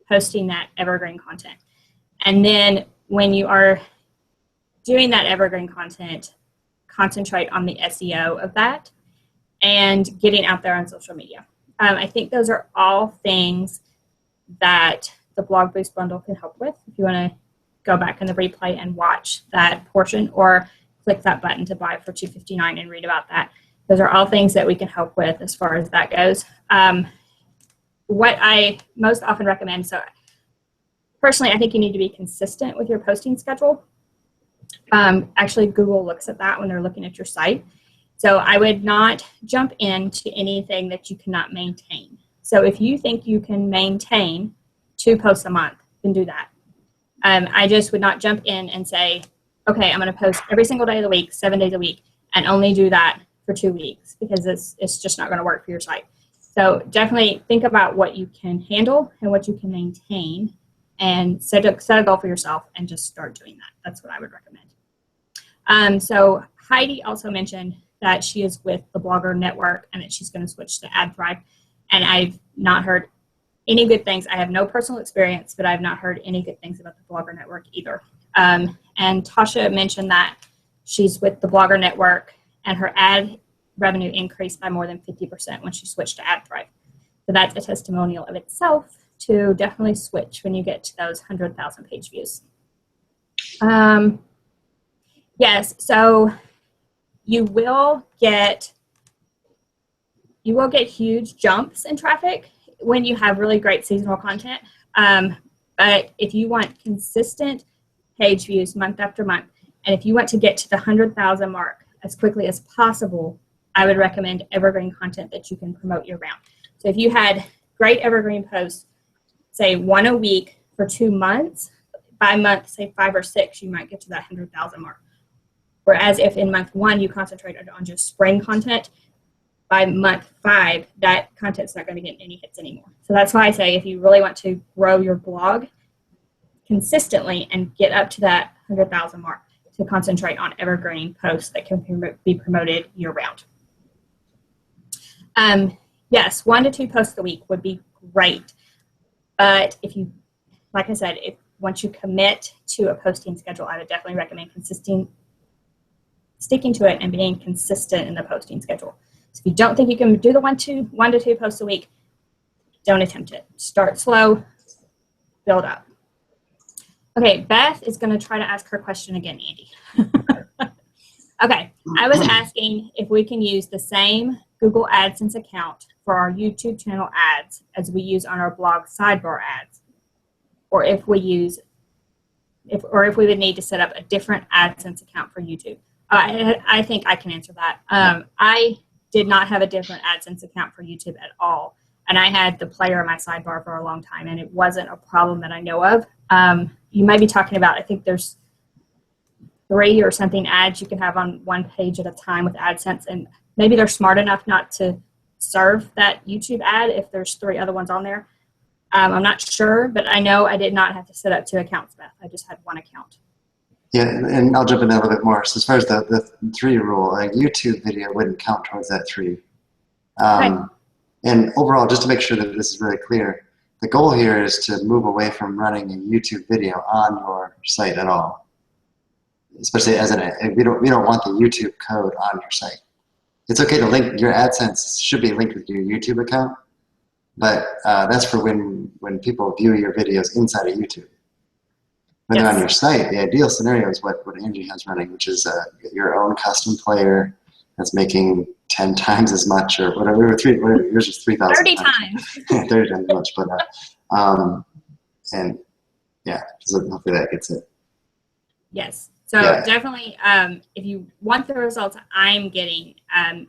Speaker 1: posting that evergreen content. And then when you are doing that evergreen content, concentrate on the SEO of that and getting out there on social media. I think those are all things that the Blog Boost Bundle can help with. If you want to go back in the replay and watch that portion, or click that button to buy for $2.59 and read about that. Those are all things that we can help with as far as that goes. What I most often recommend, so personally, I think you need to be consistent with your posting schedule. Actually, Google looks at that when they're looking at your site. So I would not jump into anything that you cannot maintain. So if you think you can maintain 2 posts a month, then do that. I just would not jump in and say, okay, I'm going to post every single day of the week, 7 days a week, and only do that for 2 weeks, because it's just not going to work for your site. So definitely think about what you can handle and what you can maintain, and set a goal for yourself and just start doing that. That's what I would recommend. So Heidi also mentioned that she is with the Blogger Network and that she's going to switch to AdThrive. And I've not heard any good things. I have no personal experience, but I've not heard any good things about the Blogger Network either. And Tasha mentioned that she's with the Blogger Network and her ad revenue increased by more than 50% when she switched to AdThrive. So that's a testimonial of itself to definitely switch when you get to those 100,000 page views. Yes, so you will get huge jumps in traffic when you have really great seasonal content. But if you want consistent page views month after month, and if you want to get to the 100,000 mark as quickly as possible, I would recommend evergreen content that you can promote year-round. So if you had great evergreen posts, say 1 a week for 2 months, by month, say 5 or 6, you might get to that 100,000 mark. Whereas if in month 1 you concentrated on just spring content, by month 5, that content's not going to get any hits anymore. So that's why I say if you really want to grow your blog consistently and get up to that 100,000 mark, to concentrate on evergreen posts that can be promoted year-round. Yes, 1 to 2 posts a week would be great. But if you, like I said, once you commit to a posting schedule, I would definitely recommend sticking to it and being consistent in the posting schedule. So if you don't think you can do the 1 to 2 posts a week, don't attempt it. Start slow, build up. Okay, Beth is going to try to ask her question again, Andy. Okay, I was asking if we can use the same Google AdSense account for our YouTube channel ads as we use on our blog sidebar ads, or if we would need to set up a different AdSense account for YouTube. I think I can answer that. I did not have a different AdSense account for YouTube at all, and I had the player in my sidebar for a long time, and it wasn't a problem that I know of. You might be talking about, I think there's 3 or something ads you can have on one page at a time with AdSense, and maybe they're smart enough not to serve that YouTube ad if there's 3 other ones on there. I'm not sure, but I know I did not have to set up 2 accounts, Beth. I just had 1 account.
Speaker 2: Yeah, and I'll jump in a little bit more. So as far as the 3 rule, a YouTube video wouldn't count towards that 3.
Speaker 1: Right.
Speaker 2: And overall, just to make sure that this is really clear, the goal here is to move away from running a YouTube video on your site at all. Especially as we don't want the YouTube code on your site. it's okay to link your AdSense should be linked with your YouTube account, but that's for when people view your videos inside of YouTube. When they're on your site, the ideal scenario is what Angie has running, which is your own custom player that's making 10 times as much or whatever. Yours is 3,000
Speaker 1: 30 times.
Speaker 2: 30 times as much, but and yeah, so hopefully that gets it.
Speaker 1: Yes. So definitely, if you want the results I'm getting,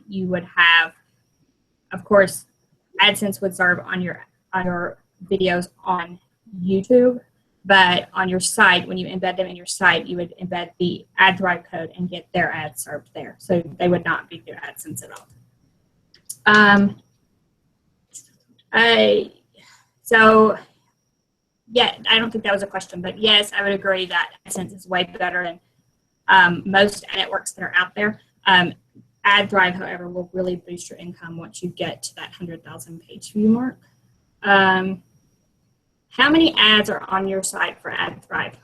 Speaker 1: you would have, of course, AdSense would serve on your videos on YouTube, but on your site, when you embed them in your site, you would embed the AdThrive code and get their ads served there. So they would not be through AdSense at all. So yeah, I don't think that was a question, but yes, I would agree that AdSense is way better than most networks that are out there. AdThrive, however, will really boost your income once you get to that 100,000 page view mark. How many ads are on your site for AdThrive?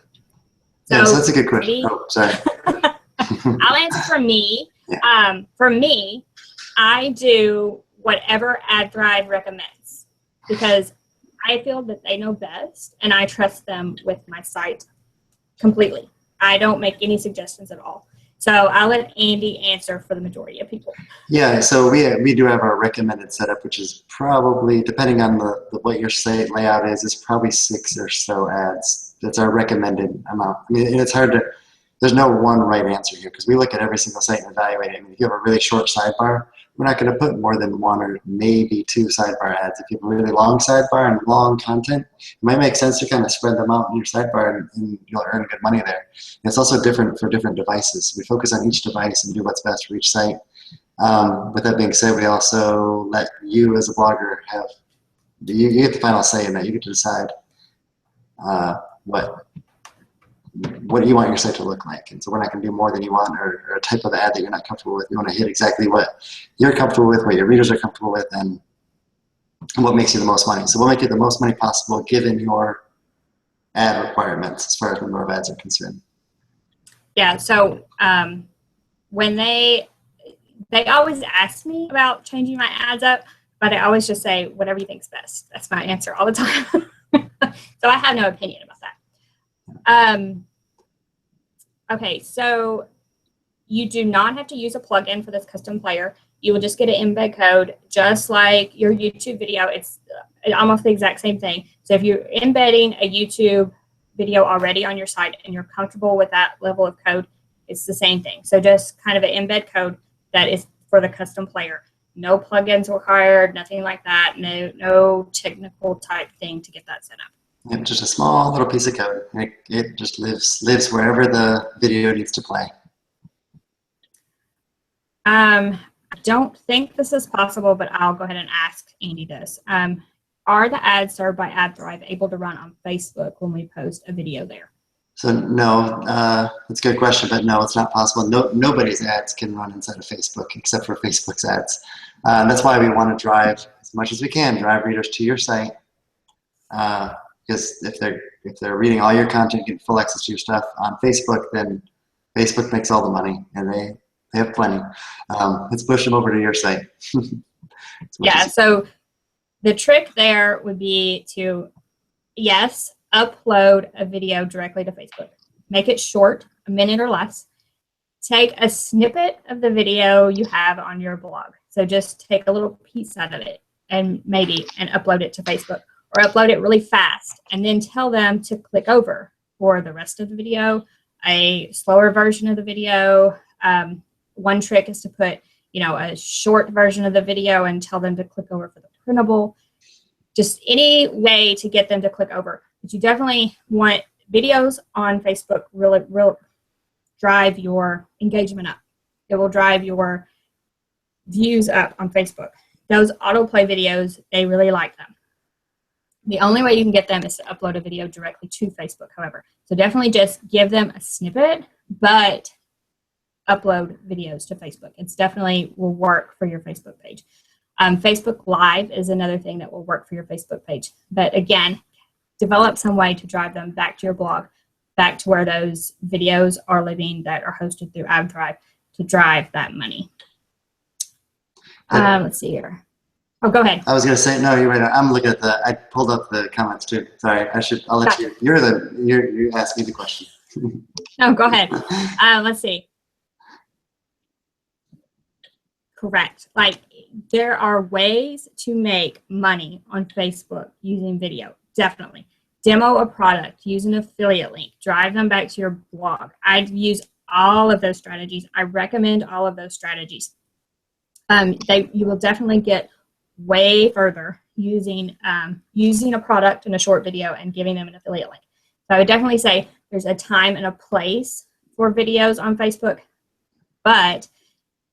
Speaker 2: So that's a good question. Sorry.
Speaker 1: I'll answer for me. For me, I do whatever AdThrive recommends because I feel that they know best and I trust them with my site completely. I don't make any suggestions at all. So I'll let Andy answer for the majority of people.
Speaker 2: Yeah, so we do have our recommended setup, which is probably, depending on what your site layout is, probably 6 or so ads. That's our recommended amount. I mean, it's hard to, there's no one right answer here because we look at every single site and evaluate it. I mean, if you have a really short sidebar, we're not going to put more than 1 or maybe 2 sidebar ads. If you have a really long sidebar and long content, it might make sense to kind of spread them out in your sidebar and you'll earn good money there. And it's also different for different devices. We focus on each device and do what's best for each site. With that being said, we also let you as a blogger have, you get the final say in that. You get to decide what do you want your site to look like. And so we're not going to do more than you want or a type of ad that you're not comfortable with. You want to hit exactly what you're comfortable with, what your readers are comfortable with, and what makes you the most money. So we'll make you the most money possible given your ad requirements as far as number of ads are concerned.
Speaker 1: Yeah, so when they always ask me about changing my ads up, but I always just say whatever you think's best. That's my answer all the time. So I have no opinion about that. Okay, so you do not have to use a plugin for this custom player. You will just get an embed code, just like your YouTube video. It's almost the exact same thing. So if you're embedding a YouTube video already on your site and you're comfortable with that level of code, it's the same thing. So just kind of an embed code that is for the custom player. No plugins required, nothing like that. No technical type thing to get that set up.
Speaker 2: Yep, just a small little piece of code. It just lives wherever the video needs to play.
Speaker 1: I don't think this is possible, but I'll go ahead and ask Andy this. Are the ads served by AdThrive able to run on Facebook when we post a video there?
Speaker 2: So no, that's a good question, but no, it's not possible. Nobody's ads can run inside of Facebook except for Facebook's ads. That's why we want to drive as much as we can, drive readers to your site. Because if they're reading all your content, getting full access to your stuff on Facebook, then Facebook makes all the money, and they have plenty. Let's push them over to your site.
Speaker 1: Yeah, so the trick there would be to, yes, upload a video directly to Facebook. Make it short, a minute or less. Take a snippet of the video you have on your blog. So just take a little piece out of it and upload it to Facebook. Or upload it really fast and then tell them to click over for the rest of the video, a slower version of the video. One trick is to put, a short version of the video and tell them to click over for the printable. Just any way to get them to click over. But you definitely want videos on Facebook really drive your engagement up. It will drive your views up on Facebook. Those autoplay videos, they really like them. The only way you can get them is to upload a video directly to Facebook, however. So definitely just give them a snippet, but upload videos to Facebook. It's definitely will work for your Facebook page. Facebook Live is another thing that will work for your Facebook page. But again, develop some way to drive them back to your blog, back to where those videos are living that are hosted through AdThrive to drive that money. Let's see here. Oh, go ahead.
Speaker 2: I was going to say, no, you're right. I'm looking at I pulled up the comments too. Sorry, I'll let you, you asked me the question.
Speaker 1: No, go ahead. Let's see. Correct. Like, there are ways to make money on Facebook using video. Definitely. Demo a product, use an affiliate link, drive them back to your blog. I'd use all of those strategies. I recommend all of those strategies. You will definitely get way further using a product in a short video and giving them an affiliate link. So I would definitely say there's a time and a place for videos on Facebook, but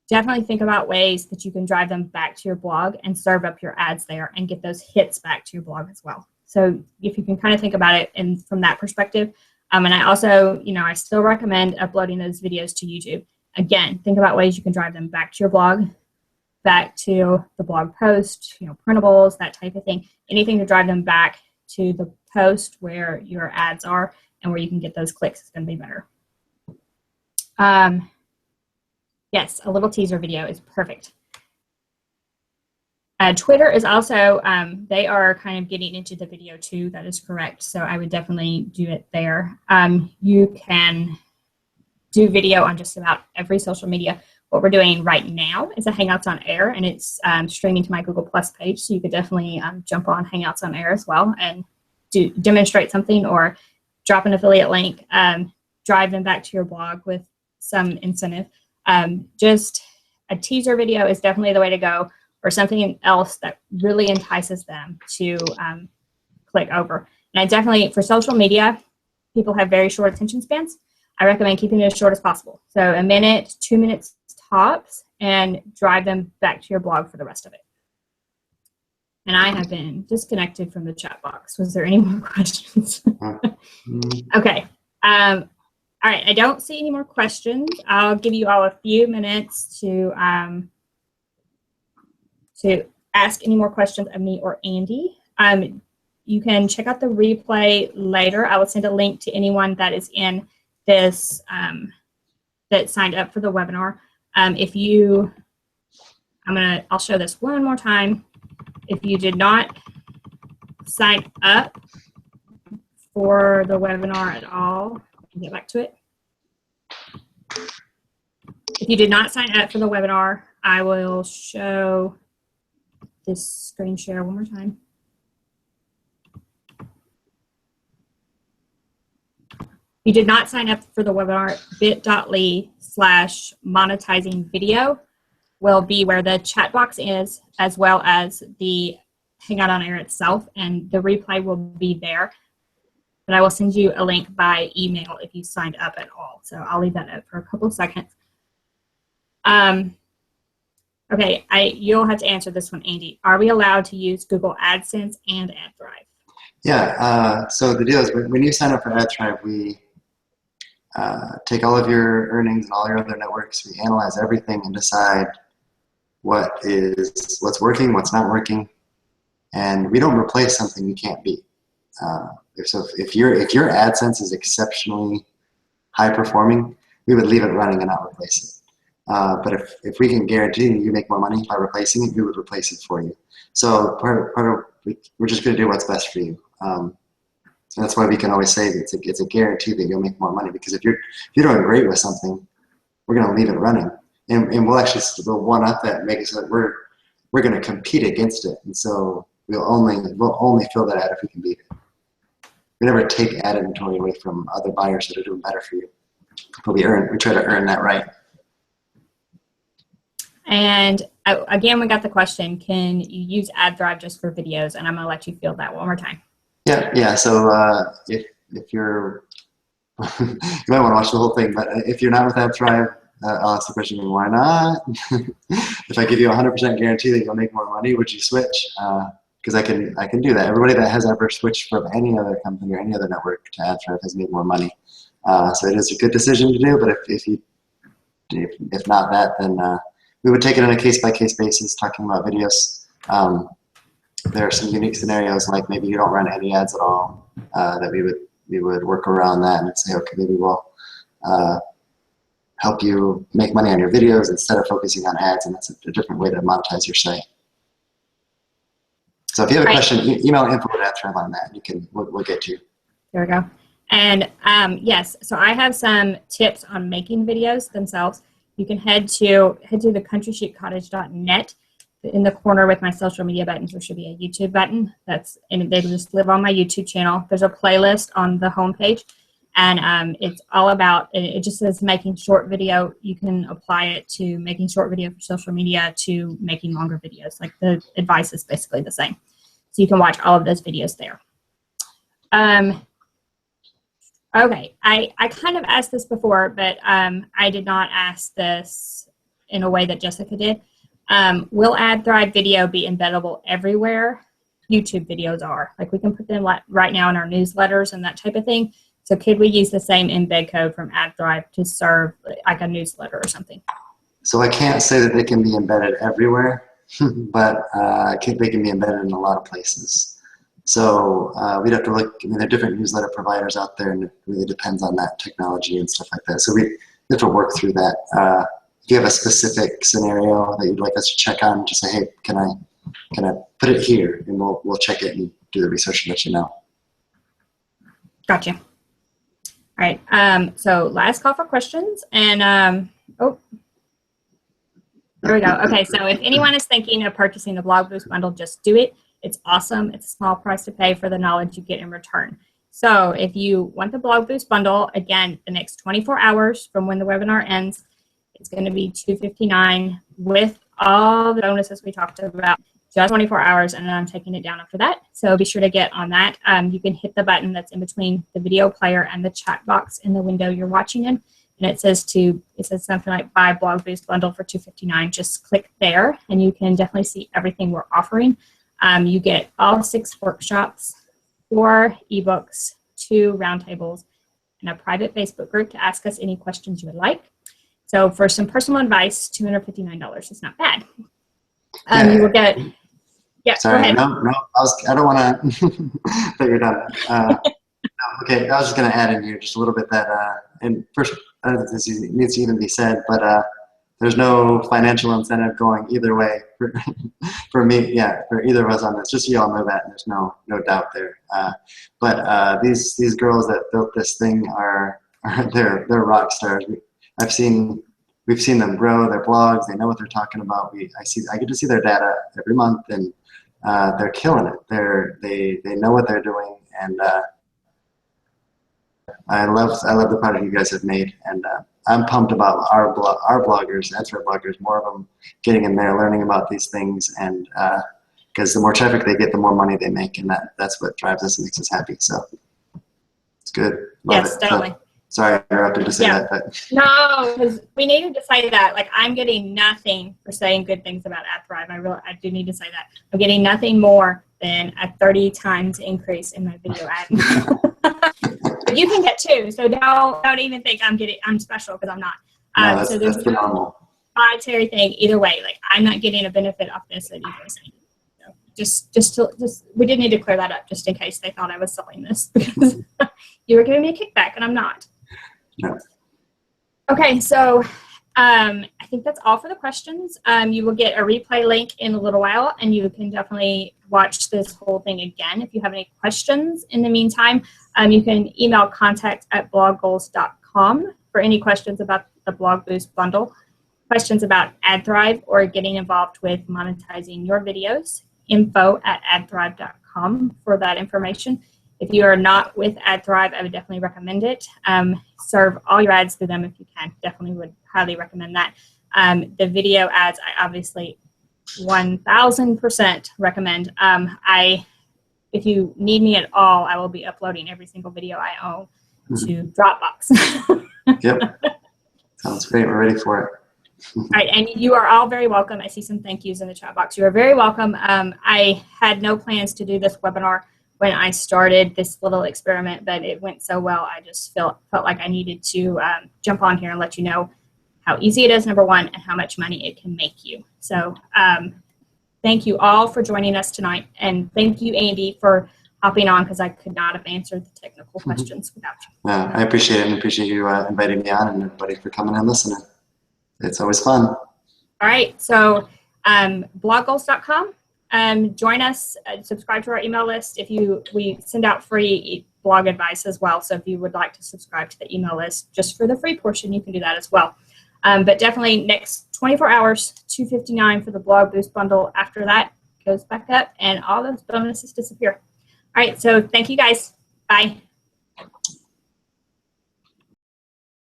Speaker 1: definitely think about ways that you can drive them back to your blog and serve up your ads there and get those hits back to your blog as well. So if you can kind of think about it from that perspective. And I also, I still recommend uploading those videos to YouTube. Again, think about ways you can drive them back to your blog, back to the blog post, printables, that type of thing. Anything to drive them back to the post where your ads are and where you can get those clicks is going to be better. Yes, a little teaser video is perfect. Twitter is also, they are kind of getting into the video too. That is correct. So I would definitely do it there. You can do video on just about every social media. What we're doing right now is a Hangouts on Air, and it's streaming to my Google Plus page. So you could definitely jump on Hangouts on Air as well and demonstrate something or drop an affiliate link, drive them back to your blog with some incentive. Just a teaser video is definitely the way to go, or something else that really entices them to click over. And I definitely, for social media, people have very short attention spans. I recommend keeping it as short as possible. So a minute, 2 minutes tops, and drive them back to your blog for the rest of it. And I have been disconnected from the chat box. Was there any more questions? Okay. All right, I don't see any more questions. I'll give you all a few minutes to ask any more questions of me or Andy. You can check out the replay later. I will send a link to anyone that is in this, that signed up for the webinar. I'll show this one more time. If you did not sign up for the webinar at all, get back to it. If you did not sign up for the webinar, I will show this screen share one more time. If you did not sign up for the webinar, bit.ly/monetizing video will be where the chat box is, as well as the Hangout on Air itself, and the replay will be there. But I will send you a link by email if you signed up at all. So I'll leave that up for a couple of seconds. Okay, you'll have to answer this one, Andy. Are we allowed to use Google AdSense and AdThrive?
Speaker 2: Yeah, so the deal is when you sign up for AdThrive, we take all of your earnings and all your other networks, we analyze everything and decide what's working, what's not working, and we don't replace something you can't beat. If your AdSense is exceptionally high performing, we would leave it running and not replace it. But if we can guarantee you make more money by replacing it, we would replace it for you. So we're just going to do what's best for you. So that's why we can always say that it's a guarantee that you'll make more money, because if you're doing great with something, we're going to leave it running, and we'll one up that, make it so that we're going to compete against it, and so we'll only fill that ad if we can beat it. We never take ad inventory away from other buyers that are doing better for you, but we try to earn that right.
Speaker 1: And again, we got the question: can you use AdThrive just for videos? And I'm going to let you field that one more time. Yeah.
Speaker 2: So if you're, you might want to watch the whole thing, but if you're not with AdThrive, I'll ask the question: why not? If I give you a 100% guarantee that you'll make more money, would you switch? Because I can do that. Everybody that has ever switched from any other company or any other network to AdThrive has made more money. So it is a good decision to do. But if not that, then we would take it on a case-by-case basis, talking about videos. There are some unique scenarios, like maybe you don't run any ads at all, that we would work around that and say, okay, maybe we'll help you make money on your videos instead of focusing on ads, and that's a different way to monetize your site. So if you have a question, email info@adthrive on that. We'll get to you.
Speaker 1: There we go. And yes, so I have some tips on making videos themselves. You can head to thecountrychicottage.net. In the corner with my social media buttons, there should be a YouTube button. And they just live on my YouTube channel. There's a playlist on the homepage, and it's all about. It just says making short video. You can apply it to making short video for social media to making longer videos. Like the advice is basically the same. So you can watch all of those videos there. Okay, I kind of asked this before, but I did not ask this in a way that Jessica did. Will AdThrive video be embeddable everywhere? YouTube videos are. Like we can put them right now in our newsletters and that type of thing. So could we use the same embed code from AdThrive to serve like a newsletter or something?
Speaker 2: So I can't say that they can be embedded everywhere, but they can be embedded in a lot of places. So we'd have to look. I mean, there are different newsletter providers out there, and it really depends on that technology and stuff like that. So we have to work through that. If you have a specific scenario that you'd like us to check on, just say, hey, can I put it here, and we'll check it and do the research and let you know.
Speaker 1: Gotcha. All right. So last call for questions, and oh, there we go. Okay. So if anyone is thinking of purchasing the Blog Boost bundle, just do it. It's awesome. It's a small price to pay for the knowledge you get in return. So if you want the Blog Boost bundle, again, the next 24 hours from when the webinar ends, it's going to be $259 with all the bonuses we talked about, just 24 hours, and then I'm taking it down after that. So be sure to get on that. You can hit the button that's in between the video player and the chat box in the window you're watching in, and it says something like buy Blog Boost bundle for $259. Just click there, and you can definitely see everything we're offering. You get all 6 workshops, 4 ebooks, 2 roundtables, and a private Facebook group to ask us any questions you would like. So for some personal advice, $259 is not bad. You will get. Yeah.
Speaker 2: Sorry,
Speaker 1: go ahead.
Speaker 2: no. I don't want to. But you're done. Okay, I was just going to add in here just a little bit that, and first, I don't know if this needs to even be said, but there's no financial incentive going either way for me, for either of us on this. Just so you all know that, and there's no doubt there. But these girls that built this thing they're rock stars. We've seen them grow their blogs. They know what they're talking about. I get to see their data every month, and they're killing it. They know what they're doing, and I love the product you guys have made, and I'm pumped about our bloggers, AdThrive bloggers, more of them getting in there, learning about these things, and because the more traffic they get, the more money they make, and that's what drives us and makes us happy. So it's good. Love
Speaker 1: yes,
Speaker 2: it.
Speaker 1: definitely.
Speaker 2: So, sorry, I interrupted to say that. But.
Speaker 1: No, because we needed to say that. Like, I'm getting nothing for saying good things about AdThrive. I do need to say that. I'm getting nothing more than a 30 times increase in my video ad. But you can get 2, so don't even think I'm special, because I'm not.
Speaker 2: No,
Speaker 1: so there's no monetary thing either way. Like, I'm not getting a benefit off this that you guys need. So just we did need to clear that up just in case they thought I was selling this, because you were giving me a kickback and I'm not.
Speaker 2: No.
Speaker 1: Okay, so I think that's all for the questions. You will get a replay link in a little while, and you can definitely watch this whole thing again. If you have any questions in the meantime, you can email contact@bloggoals.com for any questions about the Blog Boost bundle, questions about AdThrive, or getting involved with monetizing your videos. info@adthrive.com for that information. If you are not with AdThrive, I would definitely recommend it. Serve all your ads through them if you can. Definitely would highly recommend that. The video ads, I obviously 1000% recommend. If you need me at all, I will be uploading every single video I own to Dropbox.
Speaker 2: Yep. Sounds great. We're ready for it.
Speaker 1: All right, and you are all very welcome. I see some thank yous in the chat box. You are very welcome. I had no plans to do this webinar when I started this little experiment, but it went so well, I just felt like I needed to jump on here and let you know how easy it is, number one, and how much money it can make you. So thank you all for joining us tonight, and thank you, Andy, for hopping on because I could not have answered the technical questions without you.
Speaker 2: I appreciate it, and appreciate you inviting me on, and everybody for coming and listening. It's always fun.
Speaker 1: All right, so bloggoals.com. Join us, subscribe to our email list. We send out free blog advice as well. So if you would like to subscribe to the email list just for the free portion, you can do that as well. But definitely next 24 hours, $259 for the blog boost bundle. After that, goes back up and all those bonuses disappear. All right, so thank you guys. Bye.